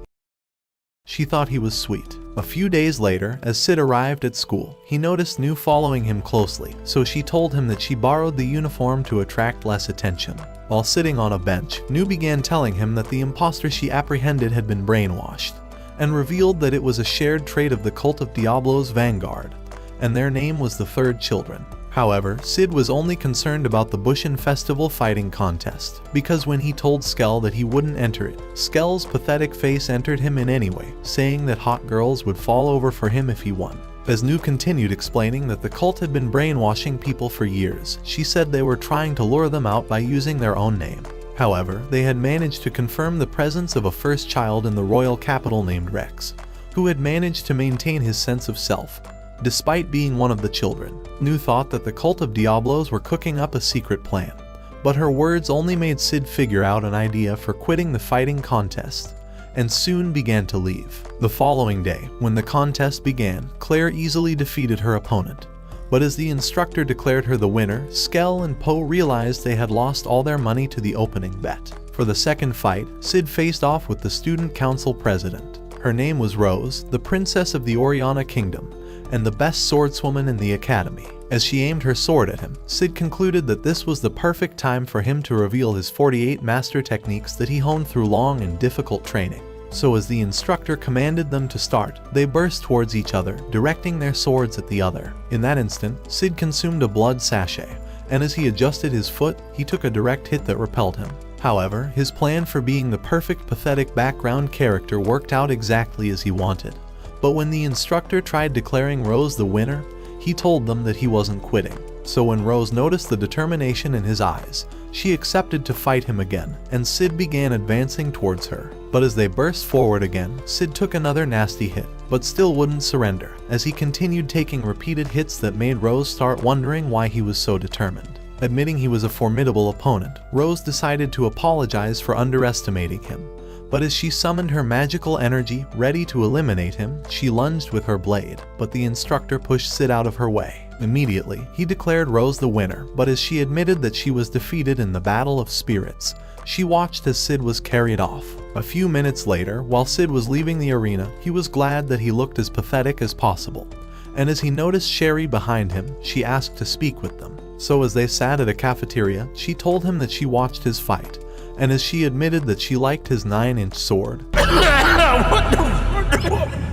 she thought he was sweet. A few days later, as Sid arrived at school, he noticed Nu following him closely, so she told him that she borrowed the uniform to attract less attention. While sitting on a bench, Nu began telling him that the imposter she apprehended had been brainwashed, and revealed that it was a shared trait of the Cult of Diablo's vanguard, and their name was the Third Children. However, Sid was only concerned about the Bushin Festival fighting contest, because when he told Skell that he wouldn't enter it, Skell's pathetic face entered him in anyway, saying that hot girls would fall over for him if he won. As Nu continued explaining that the cult had been brainwashing people for years, she said they were trying to lure them out by using their own name. However, they had managed to confirm the presence of a first child in the royal capital named Rex, who had managed to maintain his sense of self, despite being one of the children. Nu thought that the Cult of Diablos were cooking up a secret plan, but her words only made Sid figure out an idea for quitting the fighting contest, and soon began to leave. The following day, when the contest began, Claire easily defeated her opponent, but as the instructor declared her the winner, Skell and Po realized they had lost all their money to the opening bet. For the second fight, Sid faced off with the student council president. Her name was Rose, the princess of the Oriana Kingdom, and the best swordswoman in the academy. As she aimed her sword at him, Sid concluded that this was the perfect time for him to reveal his 48 master techniques that he honed through long and difficult training. So as the instructor commanded them to start, they burst towards each other, directing their swords at the other. In that instant, Sid consumed a blood sachet, and as he adjusted his foot, he took a direct hit that repelled him. However, his plan for being the perfect pathetic background character worked out exactly as he wanted. But when the instructor tried declaring Rose the winner, he told them that he wasn't quitting. So when Rose noticed the determination in his eyes, she accepted to fight him again, and Sid began advancing towards her. But as they burst forward again, Sid took another nasty hit, but still wouldn't surrender, as he continued taking repeated hits that made Rose start wondering why he was so determined. Admitting he was a formidable opponent, Rose decided to apologize for underestimating him. But as she summoned her magical energy ready to eliminate him, she lunged with her blade, but the instructor pushed Sid out of her way. Immediately, he declared Rose the winner, but as she admitted that she was defeated in the Battle of Spirits, she watched as Sid was carried off. A few minutes later, while Sid was leaving the arena, he was glad that he looked as pathetic as possible. And as he noticed Sherry behind him, she asked to speak with them. So as they sat at a cafeteria, she told him that she watched his fight. And as she admitted that she liked his 9-inch sword,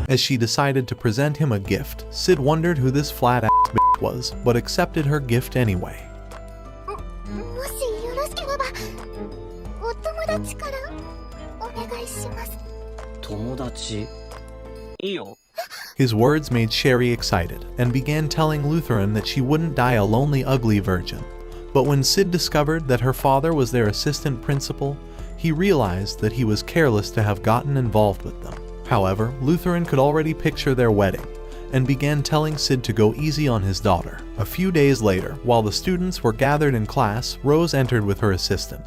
as she decided to present him a gift, Sid wondered who this flat-ass bitch was, but accepted her gift anyway. His words made Sherry excited, and began telling Lutheran that she wouldn't die a lonely, ugly virgin. But when Sid discovered that her father was their assistant principal, he realized that he was careless to have gotten involved with them. However, Lutheran could already picture their wedding, and began telling Sid to go easy on his daughter. A few days later, while the students were gathered in class, Rose entered with her assistant,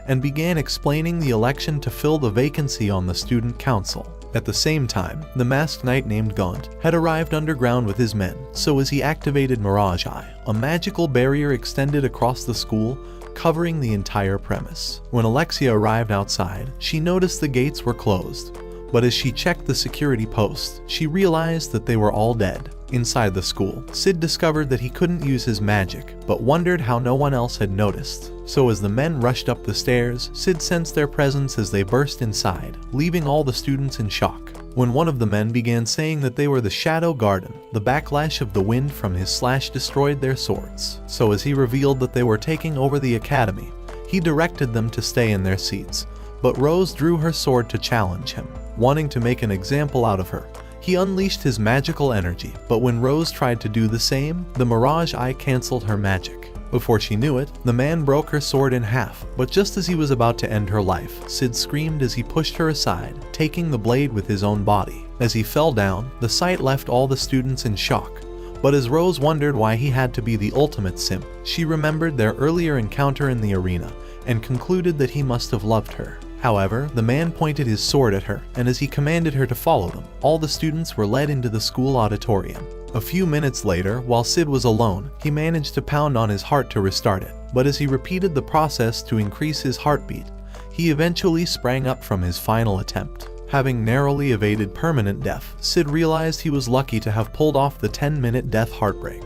and began explaining the election to fill the vacancy on the student council. At the same time, the masked knight named Gaunt had arrived underground with his men, so as he activated Mirage Eye, a magical barrier extended across the school, covering the entire premise. When Alexia arrived outside, she noticed the gates were closed, but as she checked the security posts, she realized that they were all dead. Inside the school, Sid discovered that he couldn't use his magic, but wondered how no one else had noticed. So as the men rushed up the stairs, Sid sensed their presence as they burst inside, leaving all the students in shock. When one of the men began saying that they were the Shadow Garden, the backlash of the wind from his slash destroyed their swords. So as he revealed that they were taking over the academy, he directed them to stay in their seats, but Rose drew her sword to challenge him. Wanting to make an example out of her, he unleashed his magical energy, but when Rose tried to do the same, the Mirage Eye cancelled her magic. Before she knew it, the man broke her sword in half, but just as he was about to end her life, Sid screamed as he pushed her aside, taking the blade with his own body. As he fell down, the sight left all the students in shock. But as Rose wondered why he had to be the ultimate simp, she remembered their earlier encounter in the arena, and concluded that he must have loved her. However, the man pointed his sword at her, and as he commanded her to follow them, all the students were led into the school auditorium. A few minutes later, while Sid was alone, he managed to pound on his heart to restart it, but as he repeated the process to increase his heartbeat, he eventually sprang up from his final attempt. Having narrowly evaded permanent death, Sid realized he was lucky to have pulled off the 10-minute death heartbreak.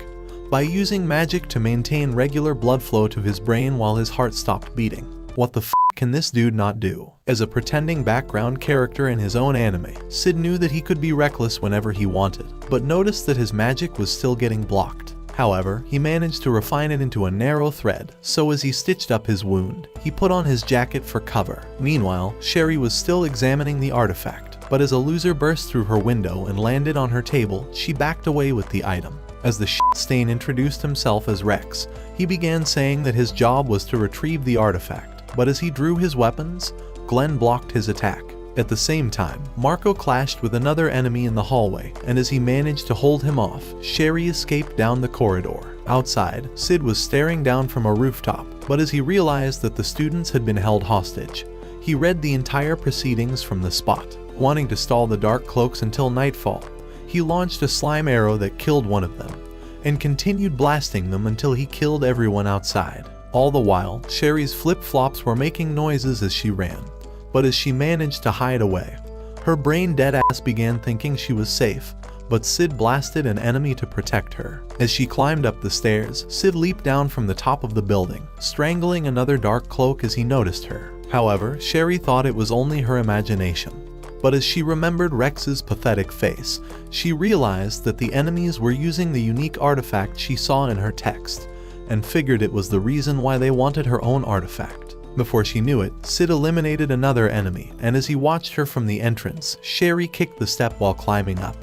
By using magic to maintain regular blood flow to his brain while his heart stopped beating. What the f*** can this dude not do? As a pretending background character in his own anime, Sid knew that he could be reckless whenever he wanted, but noticed that his magic was still getting blocked. However, he managed to refine it into a narrow thread, so as he stitched up his wound, he put on his jacket for cover. Meanwhile, Sherry was still examining the artifact, but as a loser burst through her window and landed on her table, she backed away with the item. As the shit-stain introduced himself as Rex, he began saying that his job was to retrieve the artifact. But as he drew his weapons, Glenn blocked his attack. At the same time, Marco clashed with another enemy in the hallway, and as he managed to hold him off, Sherry escaped down the corridor. Outside, Sid was staring down from a rooftop, but as he realized that the students had been held hostage, he read the entire proceedings from the spot. Wanting to stall the dark cloaks until nightfall, he launched a slime arrow that killed one of them, and continued blasting them until he killed everyone outside. All the while, Sherry's flip-flops were making noises as she ran, but as she managed to hide away, her brain dead-ass began thinking she was safe, but Sid blasted an enemy to protect her. As she climbed up the stairs, Sid leaped down from the top of the building, strangling another dark cloak as he noticed her. However, Sherry thought it was only her imagination. But as she remembered Rex's pathetic face, she realized that the enemies were using the unique artifact she saw in her text, and figured it was the reason why they wanted her own artifact. Before she knew it, Sid eliminated another enemy, and as he watched her from the entrance, Sherry kicked the step while climbing up.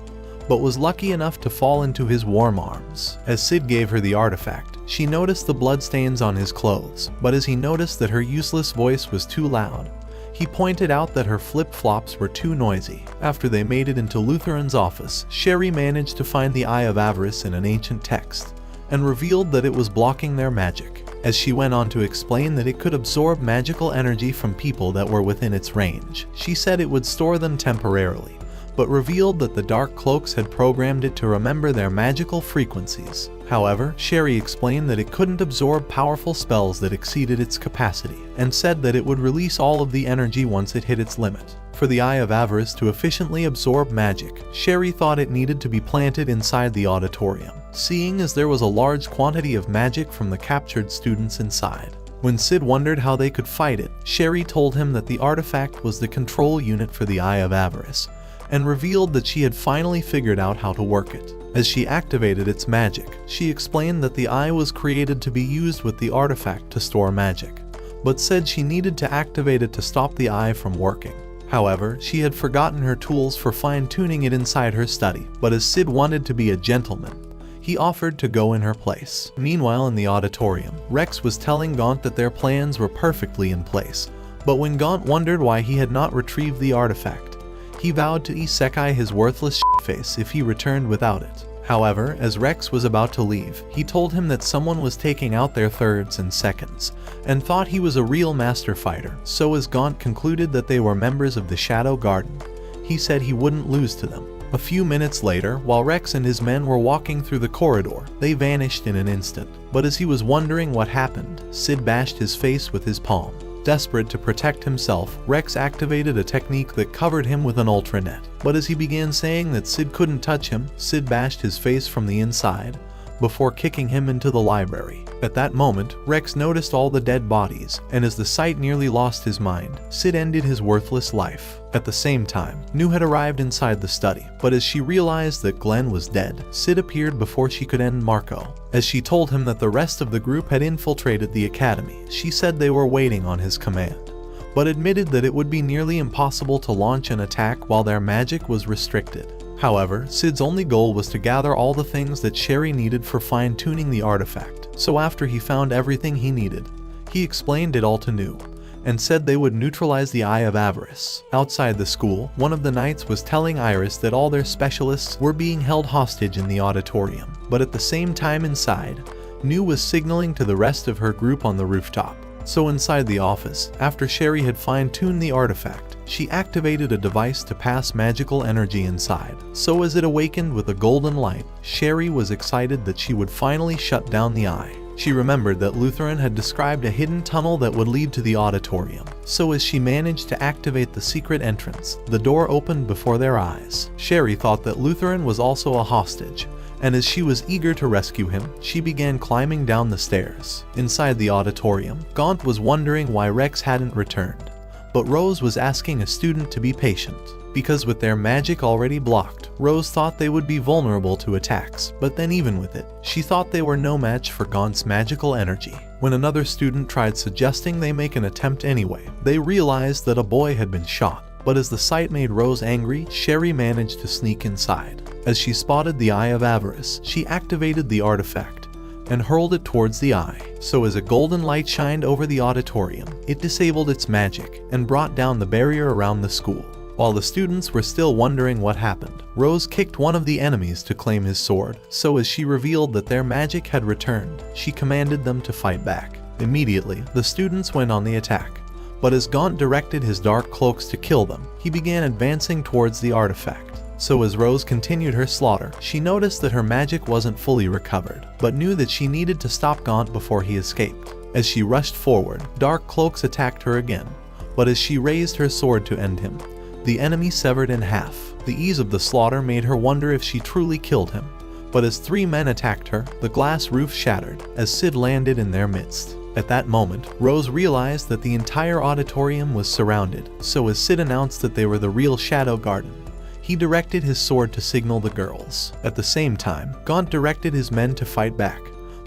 but was lucky enough to fall into his warm arms. As Sid gave her the artifact, she noticed the bloodstains on his clothes, but as he noticed that her useless voice was too loud, he pointed out that her flip-flops were too noisy. After they made it into Lutheran's office, Sherry managed to find the Eye of Avarice in an ancient text, and revealed that it was blocking their magic, as she went on to explain that it could absorb magical energy from people that were within its range. She said it would store them temporarily, but revealed that the Dark Cloaks had programmed it to remember their magical frequencies. However, Sherry explained that it couldn't absorb powerful spells that exceeded its capacity, and said that it would release all of the energy once it hit its limit. For the Eye of Avarice to efficiently absorb magic, Sherry thought it needed to be planted inside the auditorium, seeing as there was a large quantity of magic from the captured students inside. When Sid wondered how they could fight it, Sherry told him that the artifact was the control unit for the Eye of Avarice, and revealed that she had finally figured out how to work it. As she activated its magic, she explained that the eye was created to be used with the artifact to store magic, but said she needed to activate it to stop the eye from working. However, she had forgotten her tools for fine-tuning it inside her study, but as Sid wanted to be a gentleman, he offered to go in her place. Meanwhile, in the auditorium, Rex was telling Gaunt that their plans were perfectly in place, but when Gaunt wondered why he had not retrieved the artifact, he vowed to Isekai'd his worthless shitface if he returned without it. However, as Rex was about to leave, he told him that someone was taking out their thirds and seconds, and thought he was a real master fighter, so as Gaunt concluded that they were members of the Shadow Garden, he said he wouldn't lose to them. A few minutes later, while Rex and his men were walking through the corridor, they vanished in an instant, but as he was wondering what happened, Sid bashed his face with his palm. Desperate to protect himself, Rex activated a technique that covered him with an ultra net. But as he began saying that Sid couldn't touch him, Sid bashed his face from the inside, before kicking him into the library. At that moment, Rex noticed all the dead bodies, and as the sight nearly lost his mind, Sid ended his worthless life. At the same time, Nu had arrived inside the study, but as she realized that Glenn was dead, Sid appeared before she could end Marco. As she told him that the rest of the group had infiltrated the academy, she said they were waiting on his command, but admitted that it would be nearly impossible to launch an attack while their magic was restricted. However, Sid's only goal was to gather all the things that Sherry needed for fine-tuning the artifact, so after he found everything he needed, he explained it all to Nu, and said they would neutralize the Eye of Avarice. Outside the school, one of the knights was telling Iris that all their specialists were being held hostage in the auditorium, but at the same time inside, Nu was signaling to the rest of her group on the rooftop. So inside the office, after Sherry had fine-tuned the artifact, she activated a device to pass magical energy inside. So as it awakened with a golden light, Sherry was excited that she would finally shut down the eye. She remembered that Lutheran had described a hidden tunnel that would lead to the auditorium. So as she managed to activate the secret entrance, the door opened before their eyes. Sherry thought that Lutheran was also a hostage, and as she was eager to rescue him, she began climbing down the stairs. Inside the auditorium, Gaunt was wondering why Rex hadn't returned, but Rose was asking a student to be patient, because with their magic already blocked, Rose thought they would be vulnerable to attacks, but then even with it, she thought they were no match for Gaunt's magical energy. When another student tried suggesting they make an attempt anyway, they realized that a boy had been shot. But as the sight made Rose angry, Sherry managed to sneak inside. As she spotted the Eye of Avarice, she activated the artifact and hurled it towards the eye. So as a golden light shined over the auditorium, it disabled its magic and brought down the barrier around the school. While the students were still wondering what happened, Rose kicked one of the enemies to claim his sword, so as she revealed that their magic had returned, she commanded them to fight back. Immediately, the students went on the attack, but as Gaunt directed his dark cloaks to kill them, he began advancing towards the artifact. So as Rose continued her slaughter, she noticed that her magic wasn't fully recovered, but knew that she needed to stop Gaunt before he escaped. As she rushed forward, dark cloaks attacked her again, but as she raised her sword to end him, the enemy severed in half. The ease of the slaughter made her wonder if she truly killed him, but as 3 men attacked her, the glass roof shattered as Sid landed in their midst. At that moment, Rose realized that the entire auditorium was surrounded, so as Sid announced that they were the real Shadow Garden, he directed his sword to signal the girls. At the same time, Gaunt directed his men to fight back,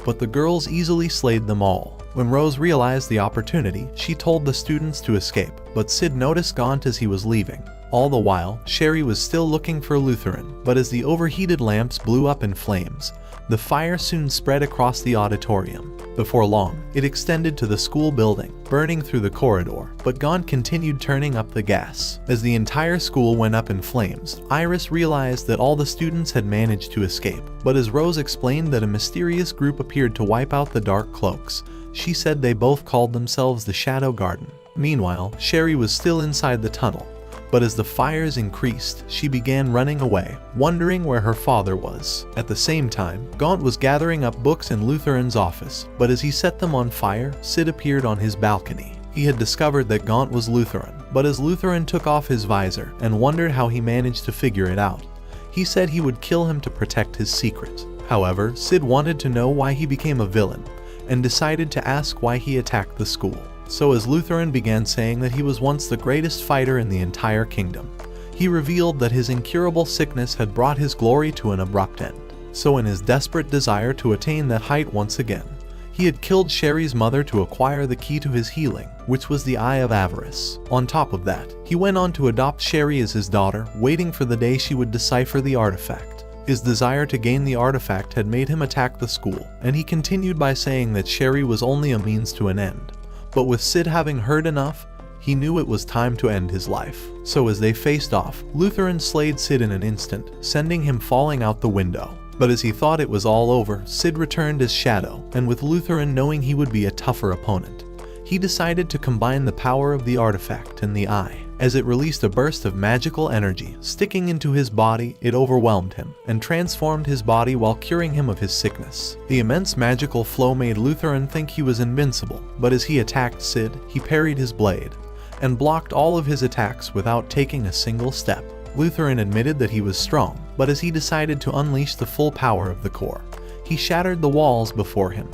but the girls easily slayed them all. When Rose realized the opportunity, she told the students to escape, but Sid noticed Gaunt as he was leaving. All the while, Sherry was still looking for Lutheran, but as the overheated lamps blew up in flames, the fire soon spread across the auditorium. Before long, it extended to the school building, burning through the corridor, but Gaunt continued turning up the gas. As the entire school went up in flames, Iris realized that all the students had managed to escape, but as Rose explained that a mysterious group appeared to wipe out the dark cloaks, she said they both called themselves the Shadow Garden. Meanwhile, Sherry was still inside the tunnel, but as the fires increased, she began running away, wondering where her father was. At the same time, Gaunt was gathering up books in Lutheran's office, but as he set them on fire, Sid appeared on his balcony. He had discovered that Gaunt was Lutheran, but as Lutheran took off his visor and wondered how he managed to figure it out, he said he would kill him to protect his secret. However, Sid wanted to know why he became a villain, and decided to ask why he attacked the school. So as Lutheran began saying that he was once the greatest fighter in the entire kingdom, he revealed that his incurable sickness had brought his glory to an abrupt end. So in his desperate desire to attain that height once again, he had killed Sherry's mother to acquire the key to his healing, which was the Eye of Avarice. On top of that, he went on to adopt Sherry as his daughter, waiting for the day she would decipher the artifact. His desire to gain the artifact had made him attack the school, and he continued by saying that Sherry was only a means to an end. But with Sid having heard enough, he knew it was time to end his life. So as they faced off, Lutheran slayed Sid in an instant, sending him falling out the window. But as he thought it was all over, Sid returned as Shadow, and with Lutheran knowing he would be a tougher opponent, he decided to combine the power of the artifact and the eye. As it released a burst of magical energy, sticking into his body, it overwhelmed him, and transformed his body while curing him of his sickness. The immense magical flow made Lutheran think he was invincible, but as he attacked Sid, he parried his blade, and blocked all of his attacks without taking a single step. Lutheran admitted that he was strong, but as he decided to unleash the full power of the core, he shattered the walls before him,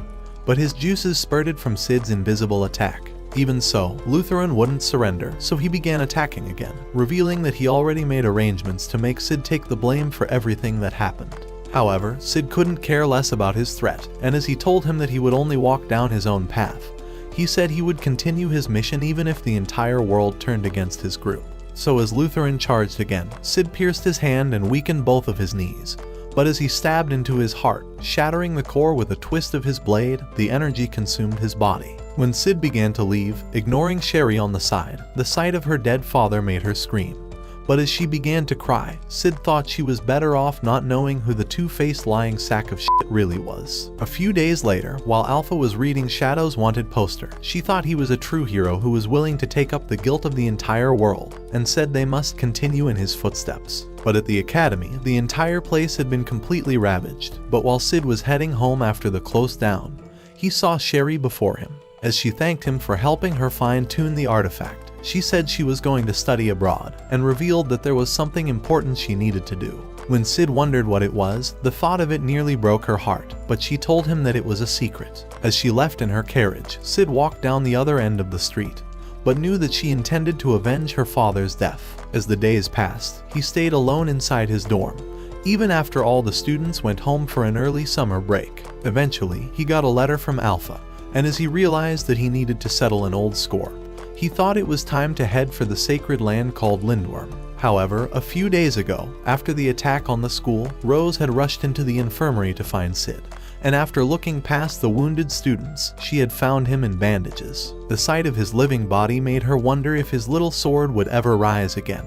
but his juices spurted from Sid's invisible attack. Even so, Lutheran wouldn't surrender, so he began attacking again, revealing that he already made arrangements to make Sid take the blame for everything that happened. However, Sid couldn't care less about his threat, and as he told him that he would only walk down his own path, he said he would continue his mission even if the entire world turned against his group. So as Lutheran charged again, Sid pierced his hand and weakened both of his knees. But as he stabbed into his heart, shattering the core with a twist of his blade, the energy consumed his body. When Sid began to leave, ignoring Sherry on the side, the sight of her dead father made her scream. But as she began to cry, Sid thought she was better off not knowing who the two-faced lying sack of shit really was. A few days later, while Alpha was reading Shadow's wanted poster, she thought he was a true hero who was willing to take up the guilt of the entire world, and said they must continue in his footsteps. But at the academy, the entire place had been completely ravaged. But while Sid was heading home after the close down, he saw Sherry before him. As she thanked him for helping her fine-tune the artifact, she said she was going to study abroad, and revealed that there was something important she needed to do. When Sid wondered what it was, the thought of it nearly broke her heart, but she told him that it was a secret. As she left in her carriage, Sid walked down the other end of the street, but knew that she intended to avenge her father's death. As the days passed, he stayed alone inside his dorm, even after all the students went home for an early summer break. Eventually, he got a letter from Alpha, and as he realized that he needed to settle an old score, he thought it was time to head for the sacred land called Lindworm. However, a few days ago, after the attack on the school, Rose had rushed into the infirmary to find Sid, and after looking past the wounded students, she had found him in bandages. The sight of his living body made her wonder if his little sword would ever rise again.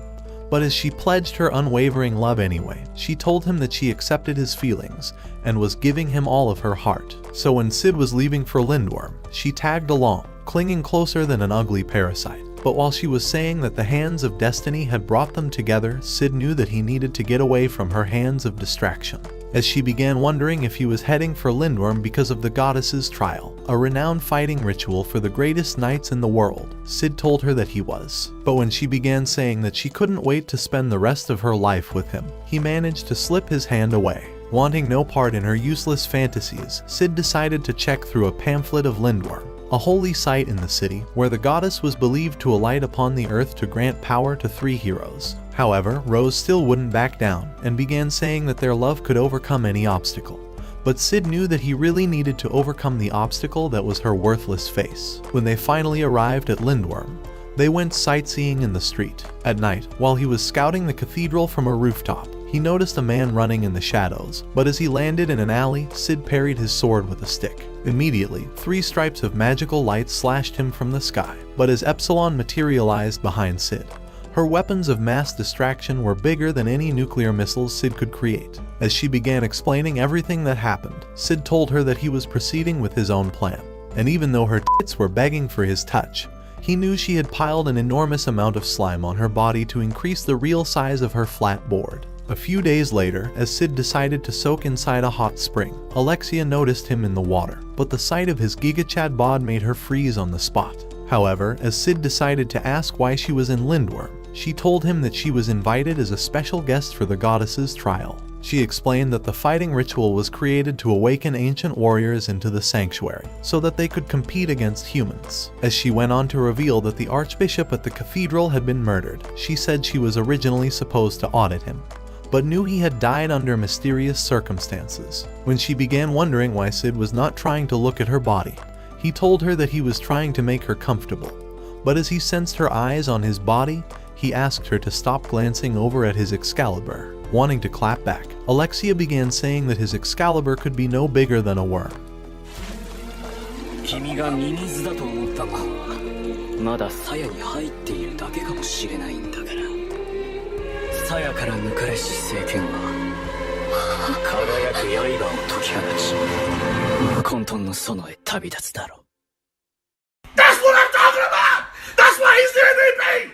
But as she pledged her unwavering love anyway, she told him that she accepted his feelings and was giving him all of her heart. So when Sid was leaving for Lindworm, she tagged along, clinging closer than an ugly parasite. But while she was saying that the hands of destiny had brought them together, Sid knew that he needed to get away from her hands of distraction. As she began wondering if he was heading for Lindworm because of the goddess's trial, a renowned fighting ritual for the greatest knights in the world, Sid told her that he was. But when she began saying that she couldn't wait to spend the rest of her life with him, he managed to slip his hand away. Wanting no part in her useless fantasies, Sid decided to check through a pamphlet of Lindworm, a holy site in the city where the goddess was believed to alight upon the earth to grant power to 3 heroes. However, Rose still wouldn't back down and began saying that their love could overcome any obstacle. But Sid knew that he really needed to overcome the obstacle that was her worthless face. When they finally arrived at Lindworm, They went sightseeing in the street. At night, while he was scouting the cathedral from a rooftop, he noticed a man running in the shadows, but as he landed in an alley, Sid parried his sword with a stick. Immediately, 3 stripes of magical light slashed him from the sky, but as Epsilon materialized behind Sid, her weapons of mass distraction were bigger than any nuclear missiles Sid could create. As she began explaining everything that happened, Sid told her that he was proceeding with his own plan. And even though her tits were begging for his touch, he knew she had piled an enormous amount of slime on her body to increase the real size of her flat board. A few days later, as Sid decided to soak inside a hot spring, Alexia noticed him in the water, but the sight of his Gigachad bod made her freeze on the spot. However, as Sid decided to ask why she was in Lindworm, she told him that she was invited as a special guest for the goddess's trial. She explained that the fighting ritual was created to awaken ancient warriors into the sanctuary, so that they could compete against humans. As she went on to reveal that the archbishop at the cathedral had been murdered, she said she was originally supposed to audit him, but knew he had died under mysterious circumstances. When she began wondering why Sid was not trying to look at her body, he told her that he was trying to make her comfortable, but as he sensed her eyes on his body, he asked her to stop glancing over at his Excalibur. Wanting to clap back, Alexia began saying that his Excalibur could be no bigger than a worm. 君がミミズだと思ったのはまだ鞘に入っているだけかもしれないんだから鞘から抜かれし聖剣は輝く刃を解き放ち混沌の園へ旅立つだろう That's what I'm talking about! That's why he's the MVP!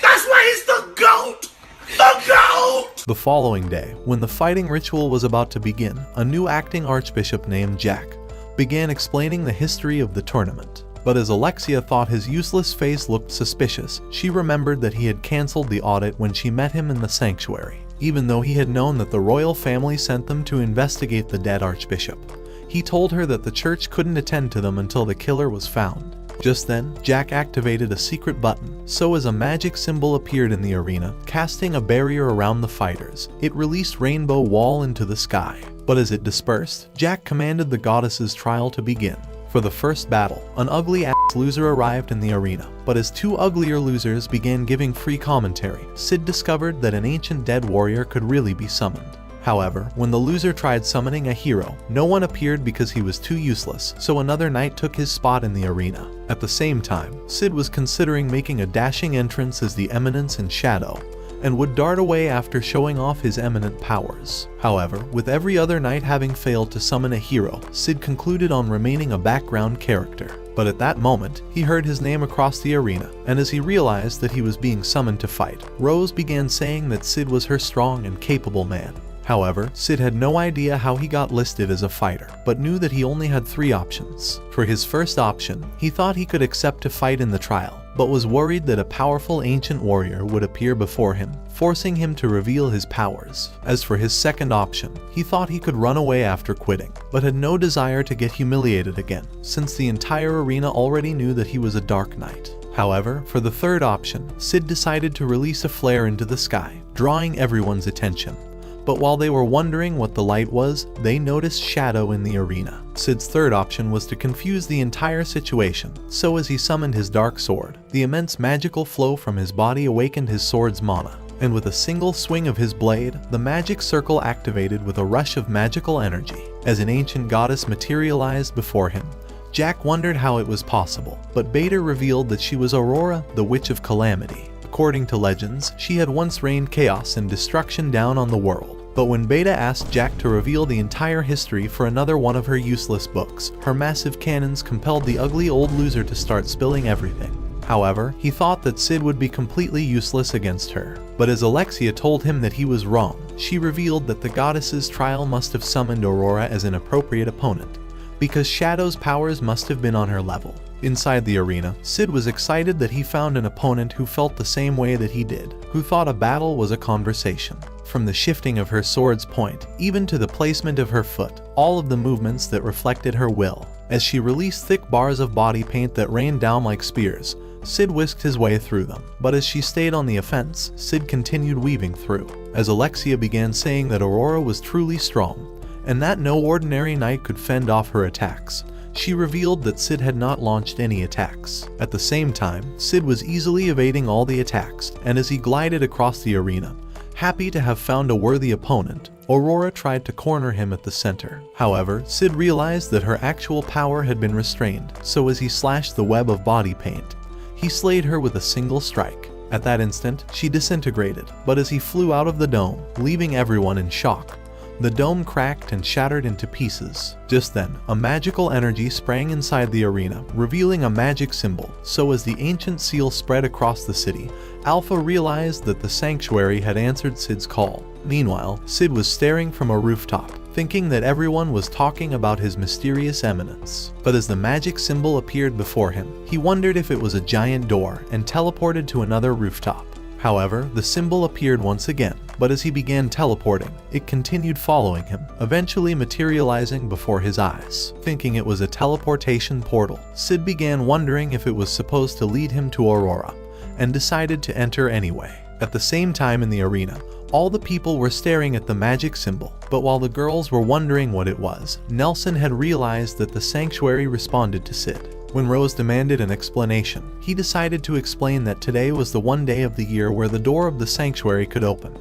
That's why he's the GOAT! The GOAT! The following day, when the fighting ritual was about to begin, a new acting archbishop named Jack began explaining the history of the tournament. But as Alexia thought his useless face looked suspicious, she remembered that he had cancelled the audit when she met him in the sanctuary. Even though he had known that the royal family sent them to investigate the dead archbishop, he told her that the church couldn't attend to them until the killer was found. Just then, Jack activated a secret button, so as a magic symbol appeared in the arena, casting a barrier around the fighters. It released Rainbow Wall into the sky. But as it dispersed, Jack commanded the goddess's trial to begin. For the first battle, an ugly-ass loser arrived in the arena, but as 2 uglier losers began giving free commentary, Sid discovered that an ancient dead warrior could really be summoned. However, when the loser tried summoning a hero, no one appeared because he was too useless, so another knight took his spot in the arena. At the same time, Sid was considering making a dashing entrance as the Eminence in Shadow, and would dart away after showing off his eminent powers. However, with every other knight having failed to summon a hero, Sid concluded on remaining a background character. But at that moment, he heard his name across the arena, and as he realized that he was being summoned to fight, Rose began saying that Sid was her strong and capable man. However, Sid had no idea how he got listed as a fighter, but knew that he only had 3 options. For his first option, he thought he could accept to fight in the trial, but was worried that a powerful ancient warrior would appear before him, forcing him to reveal his powers. As for his second option, he thought he could run away after quitting, but had no desire to get humiliated again, since the entire arena already knew that he was a Dark Knight. However, for the third option, Sid decided to release a flare into the sky, drawing everyone's attention. But while they were wondering what the light was, they noticed shadow in the arena. Sid's third option was to confuse the entire situation, so as he summoned his dark sword, the immense magical flow from his body awakened his sword's mana, and with a single swing of his blade, the magic circle activated with a rush of magical energy. As an ancient goddess materialized before him, Jack wondered how it was possible, but Beta revealed that she was Aurora, the Witch of Calamity. According to legends, she had once rained chaos and destruction down on the world. But when Beta asked Jack to reveal the entire history for another one of her useless books, her massive cannons compelled the ugly old loser to start spilling everything. However, he thought that Sid would be completely useless against her. But as Alexia told him that he was wrong, she revealed that the goddess's trial must have summoned Aurora as an appropriate opponent, because Shadow's powers must have been on her level. Inside the arena, Sid was excited that he found an opponent who felt the same way that he did, who thought a battle was a conversation. From the shifting of her sword's point, even to the placement of her foot, all of the movements that reflected her will. As she released thick bars of body paint that rained down like spears, Sid whisked his way through them. But as she stayed on the offense, Sid continued weaving through. As Alexia began saying that Aurora was truly strong, and that no ordinary knight could fend off her attacks, she revealed that Sid had not launched any attacks. At the same time, Sid was easily evading all the attacks, and as he glided across the arena, happy to have found a worthy opponent, Aurora tried to corner him at the center. However, Sid realized that her actual power had been restrained, so as he slashed the web of body paint, he slayed her with a single strike. At that instant, she disintegrated, but as he flew out of the dome, leaving everyone in shock, the dome cracked and shattered into pieces. Just then, a magical energy sprang inside the arena, revealing a magic symbol, so as the ancient seal spread across the city, Alpha realized that the sanctuary had answered Sid's call. Meanwhile, Sid was staring from a rooftop, thinking that everyone was talking about his mysterious eminence. But as the magic symbol appeared before him, he wondered if it was a giant door and teleported to another rooftop. However, the symbol appeared once again, but as he began teleporting, it continued following him, eventually materializing before his eyes. Thinking it was a teleportation portal, Sid began wondering if it was supposed to lead him to Aurora, and decided to enter anyway. At the same time in the arena, all the people were staring at the magic symbol, but while the girls were wondering what it was, Nelson had realized that the sanctuary responded to Sid. When Rose demanded an explanation, he decided to explain that today was the one day of the year where the door of the sanctuary could open,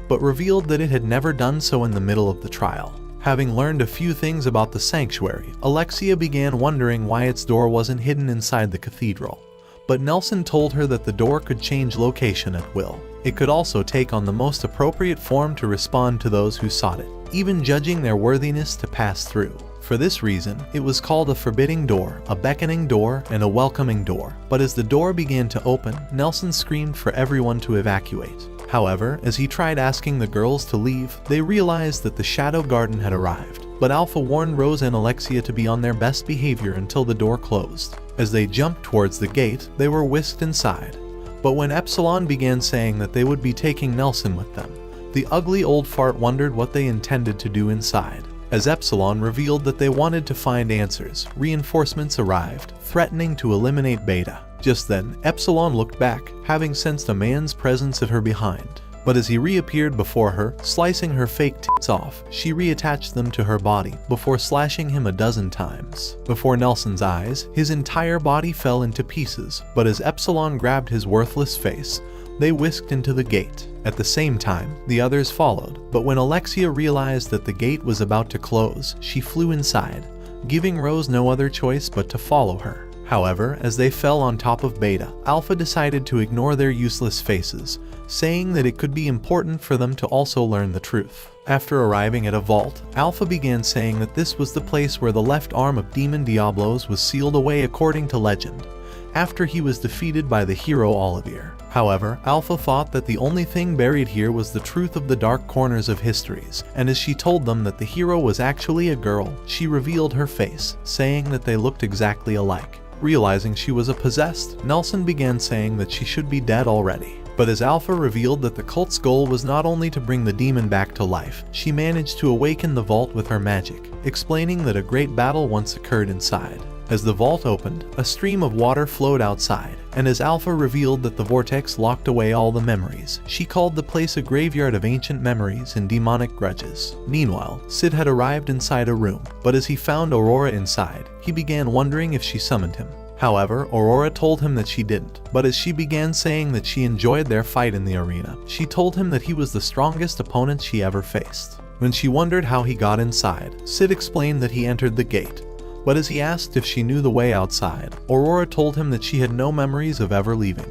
but revealed that it had never done so in the middle of the trial. Having learned a few things about the sanctuary, Alexia began wondering why its door wasn't hidden inside the cathedral. But Nelson told her that the door could change location at will. It could also take on the most appropriate form to respond to those who sought it, even judging their worthiness to pass through. For this reason, it was called a forbidding door, a beckoning door, and a welcoming door. But as the door began to open, Nelson screamed for everyone to evacuate. However, as he tried asking the girls to leave, they realized that the Shadow Garden had arrived. But Alpha warned Rose and Alexia to be on their best behavior until the door closed. As they jumped towards the gate, they were whisked inside. But when Epsilon began saying that they would be taking Nelson with them, the ugly old fart wondered what they intended to do inside. As Epsilon revealed that they wanted to find answers, reinforcements arrived, threatening to eliminate Beta. Just then, Epsilon looked back, having sensed a man's presence at her behind. But as he reappeared before her, slicing her fake tits off, she reattached them to her body before slashing him a dozen times. Before Nelson's eyes, his entire body fell into pieces, but as Epsilon grabbed his worthless face, they whisked into the gate. At the same time, the others followed, but when Alexia realized that the gate was about to close, she flew inside, giving Rose no other choice but to follow her. However, as they fell on top of Beta, Alpha decided to ignore their useless faces, saying that it could be important for them to also learn the truth. After arriving at a vault, Alpha began saying that this was the place where the left arm of Demon Diablos was sealed away according to legend, after he was defeated by the hero Olivier. However, Alpha thought that the only thing buried here was the truth of the dark corners of histories, and as she told them that the hero was actually a girl, she revealed her face, saying that they looked exactly alike. Realizing she was a possessed, Nelson began saying that she should be dead already. But as Alpha revealed that the cult's goal was not only to bring the demon back to life, she managed to awaken the vault with her magic, explaining that a great battle once occurred inside. As the vault opened, a stream of water flowed outside, and as Alpha revealed that the vortex locked away all the memories, she called the place a graveyard of ancient memories and demonic grudges. Meanwhile, Sid had arrived inside a room, but as he found Aurora inside, he began wondering if she summoned him. However, Aurora told him that she didn't, but as she began saying that she enjoyed their fight in the arena, she told him that he was the strongest opponent she ever faced. When she wondered how he got inside, Sid explained that he entered the gate. But as he asked if she knew the way outside, Aurora told him that she had no memories of ever leaving,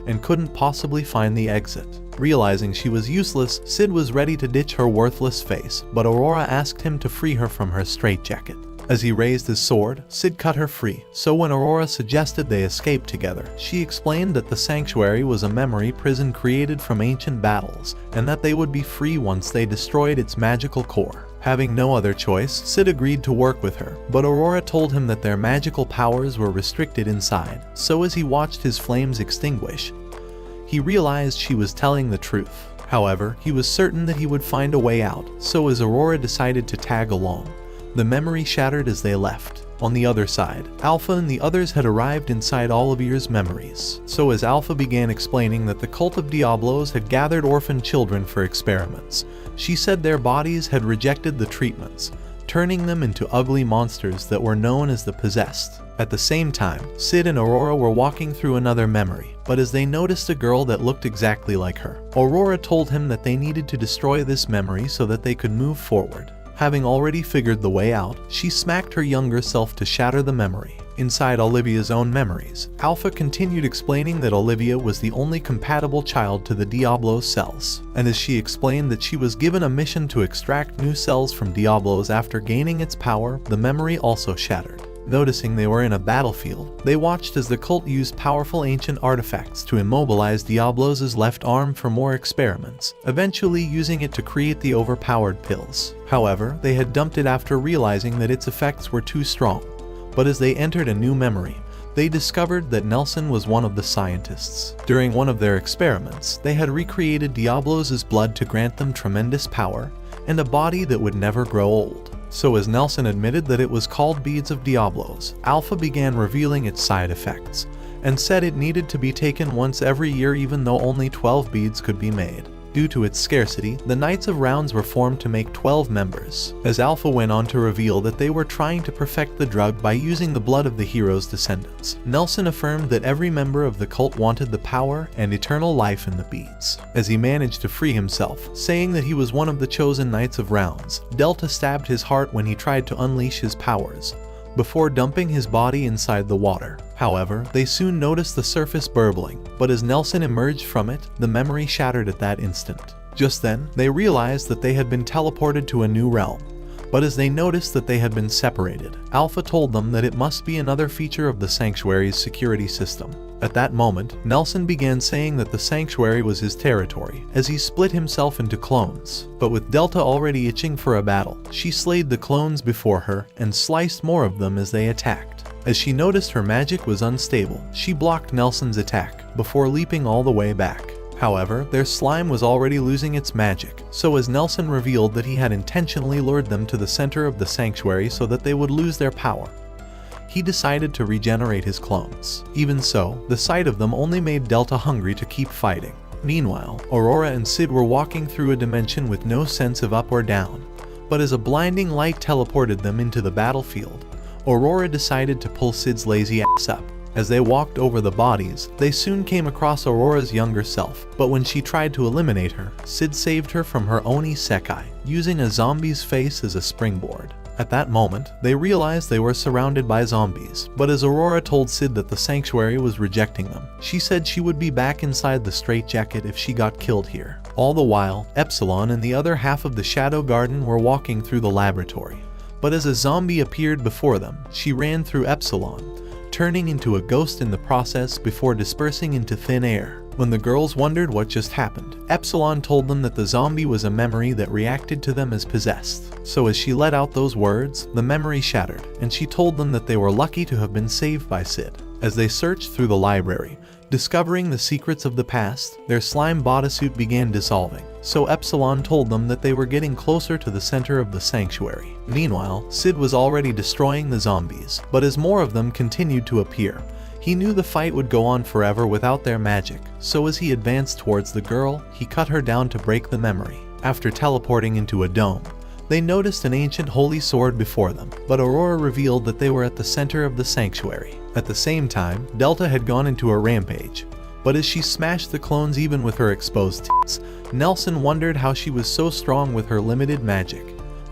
and couldn't possibly find the exit. Realizing she was useless, Sid was ready to ditch her worthless face, but Aurora asked him to free her from her straitjacket. As he raised his sword, Sid cut her free, so when Aurora suggested they escape together, she explained that the sanctuary was a memory prison created from ancient battles, and that they would be free once they destroyed its magical core. Having no other choice, Sid agreed to work with her, but Aurora told him that their magical powers were restricted inside, so as he watched his flames extinguish, he realized she was telling the truth. However, he was certain that he would find a way out, so as Aurora decided to tag along, the memory shattered as they left. On the other side, Alpha and the others had arrived inside Olivier's memories, so as Alpha began explaining that the cult of Diablos had gathered orphan children for experiments, she said their bodies had rejected the treatments, turning them into ugly monsters that were known as the Possessed. At the same time, Sid and Aurora were walking through another memory, but as they noticed a girl that looked exactly like her, Aurora told him that they needed to destroy this memory so that they could move forward. Having already figured the way out, she smacked her younger self to shatter the memory. Inside Olivia's own memories, Alpha continued explaining that Olivia was the only compatible child to the Diablo's cells, and as she explained that she was given a mission to extract new cells from Diablo's after gaining its power, the memory also shattered. Noticing they were in a battlefield, they watched as the cult used powerful ancient artifacts to immobilize Diablo's left arm for more experiments, eventually using it to create the overpowered pills. However, they had dumped it after realizing that its effects were too strong. But as they entered a new memory, they discovered that Nelson was one of the scientists. During one of their experiments, they had recreated Diablo's blood to grant them tremendous power and a body that would never grow old. So as Nelson admitted that it was called Beads of Diablo's, Alpha began revealing its side effects, and said it needed to be taken once every year even though only 12 beads could be made. Due to its scarcity, the Knights of Rounds were formed to make 12 members, as Alpha went on to reveal that they were trying to perfect the drug by using the blood of the hero's descendants. Nelson affirmed that every member of the cult wanted the power and eternal life in the beads. As he managed to free himself, saying that he was one of the chosen Knights of Rounds, Delta stabbed his heart when he tried to unleash his powers, before dumping his body inside the water. However, they soon noticed the surface burbling, but as Nelson emerged from it, the memory shattered at that instant. Just then, they realized that they had been teleported to a new realm, but as they noticed that they had been separated, Alpha told them that it must be another feature of the Sanctuary's security system. At that moment, Nelson began saying that the Sanctuary was his territory, as he split himself into clones. But with Delta already itching for a battle, she slayed the clones before her and sliced more of them as they attacked. As she noticed her magic was unstable, she blocked Nelson's attack, before leaping all the way back. However, their slime was already losing its magic, so as Nelson revealed that he had intentionally lured them to the center of the Sanctuary so that they would lose their power, he decided to regenerate his clones. Even so, the sight of them only made Delta hungry to keep fighting. Meanwhile, Aurora and Sid were walking through a dimension with no sense of up or down, but as a blinding light teleported them into the battlefield, Aurora decided to pull Sid's lazy ass up. As they walked over the bodies, they soon came across Aurora's younger self, but when she tried to eliminate her, Sid saved her from her own Isekai'd, using a zombie's face as a springboard. At that moment, they realized they were surrounded by zombies, but as Aurora told Sid that the Sanctuary was rejecting them, she said she would be back inside the straitjacket if she got killed here. All the while, Epsilon and the other half of the Shadow Garden were walking through the laboratory, but as a zombie appeared before them, she ran through Epsilon, turning into a ghost in the process before dispersing into thin air. When the girls wondered what just happened, Epsilon told them that the zombie was a memory that reacted to them as possessed. So as she let out those words, the memory shattered, and she told them that they were lucky to have been saved by Sid. As they searched through the library, discovering the secrets of the past, their slime bodysuit began dissolving, so Epsilon told them that they were getting closer to the center of the Sanctuary. Meanwhile, Sid was already destroying the zombies, but as more of them continued to appear, he knew the fight would go on forever without their magic, so as he advanced towards the girl, he cut her down to break the memory. After teleporting into a dome, they noticed an ancient holy sword before them, but Aurora revealed that they were at the center of the Sanctuary. At the same time, Delta had gone into a rampage, but as she smashed the clones even with her exposed tits, Nelson wondered how she was so strong with her limited magic,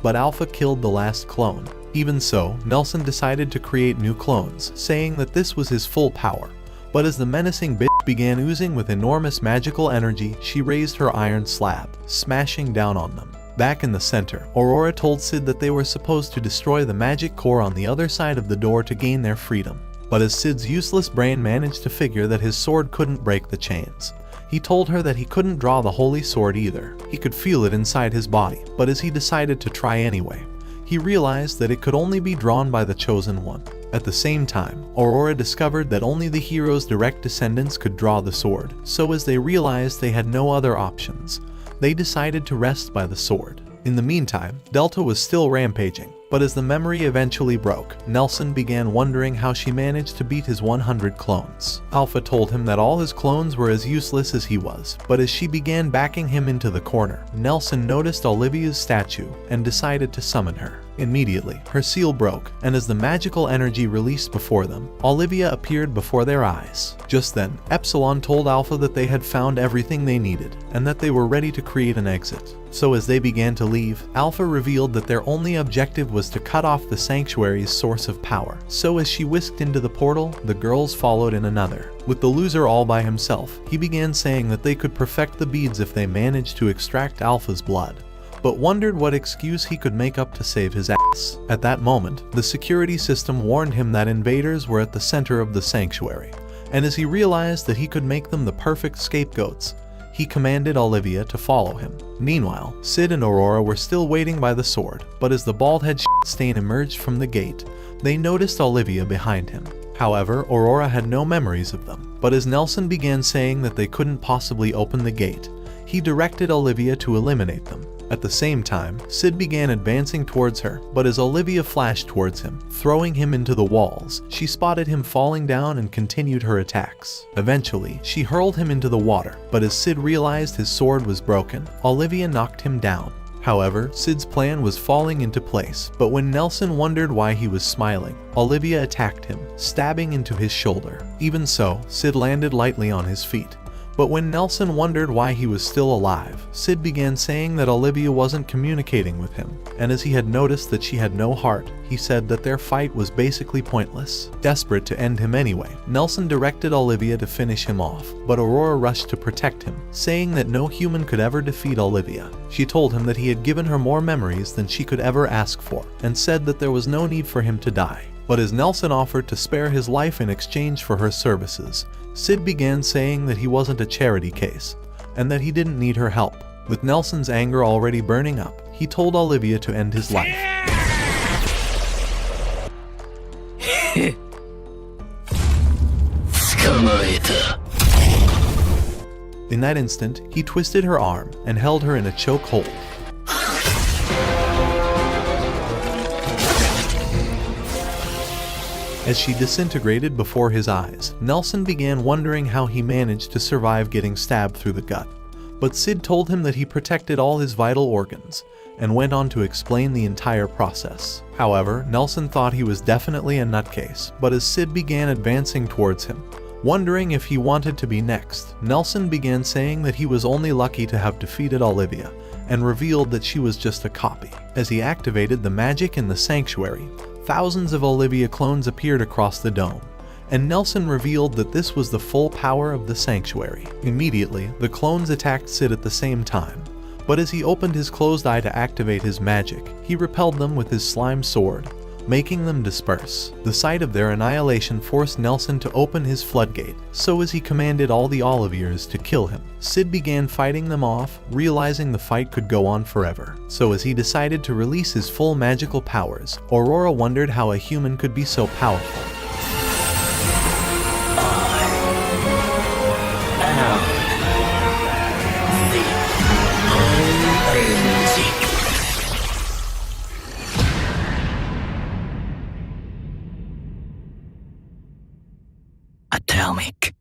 but Alpha killed the last clone. Even so, Nelson decided to create new clones, saying that this was his full power. But as the menacing bitch began oozing with enormous magical energy, she raised her iron slab, smashing down on them. Back in the center, Aurora told Sid that they were supposed to destroy the magic core on the other side of the door to gain their freedom. But as Sid's useless brain managed to figure that his sword couldn't break the chains, he told her that he couldn't draw the holy sword either. He could feel it inside his body, but as he decided to try anyway, he realized that it could only be drawn by the Chosen One. At the same time, Aurora discovered that only the hero's direct descendants could draw the sword, so as they realized they had no other options, they decided to rest by the sword. In the meantime, Delta was still rampaging, but as the memory eventually broke, Nelson began wondering how she managed to beat his 100 clones. Alpha told him that all his clones were as useless as he was, but as she began backing him into the corner, Nelson noticed Olivia's statue and decided to summon her. Immediately, her seal broke, and as the magical energy released before them, Olivia appeared before their eyes. Just then, Epsilon told Alpha that they had found everything they needed, and that they were ready to create an exit. So as they began to leave, Alpha revealed that their only objective was to cut off the sanctuary's source of power. So as she whisked into the portal, the girls followed in another. With the loser all by himself, he began saying that they could perfect the beads if they managed to extract Alpha's blood, but wondered what excuse he could make up to save his ass. At that moment, the security system warned him that invaders were at the center of the sanctuary, and as he realized that he could make them the perfect scapegoats, he commanded Olivia to follow him. Meanwhile, Sid and Aurora were still waiting by the sword, but as the bald-head stain emerged from the gate, they noticed Olivia behind him. However, Aurora had no memories of them, but as Nelson began saying that they couldn't possibly open the gate, he directed Olivia to eliminate them. At the same time, Sid began advancing towards her, but as Olivia flashed towards him, throwing him into the walls, she spotted him falling down and continued her attacks. Eventually, she hurled him into the water, but as Sid realized his sword was broken, Olivia knocked him down. However, Sid's plan was falling into place, but when Nelson wondered why he was smiling, Olivia attacked him, stabbing into his shoulder. Even so, Sid landed lightly on his feet. But when Nelson wondered why he was still alive, Sid began saying that Olivia wasn't communicating with him, and as he had noticed that she had no heart, he said that their fight was basically pointless. Desperate to end him anyway, Nelson directed Olivia to finish him off, but Aurora rushed to protect him, saying that no human could ever defeat Olivia. She told him that he had given her more memories than she could ever ask for, and said that there was no need for him to die. But as Nelson offered to spare his life in exchange for her services, Sid began saying that he wasn't a charity case, and that he didn't need her help. With Nelson's anger already burning up, he told Olivia to end his life. In that instant, he twisted her arm and held her in a choke hold. As she disintegrated before his eyes, Nelson began wondering how he managed to survive getting stabbed through the gut. But Sid told him that he protected all his vital organs, and went on to explain the entire process. However, Nelson thought he was definitely a nutcase, but as Sid began advancing towards him, wondering if he wanted to be next, Nelson began saying that he was only lucky to have defeated Olivia, and revealed that she was just a copy. As he activated the magic in the sanctuary, thousands of Olivia clones appeared across the dome, and Nelson revealed that this was the full power of the sanctuary. Immediately, the clones attacked Sid at the same time, but as he opened his closed eye to activate his magic, he repelled them with his slime sword, making them disperse. The sight of their annihilation forced Nelson to open his floodgate, so as he commanded all the Oliviers to kill him, Sid began fighting them off, realizing the fight could go on forever. So as he decided to release his full magical powers, Aurora wondered how a human could be so powerful. Atomic.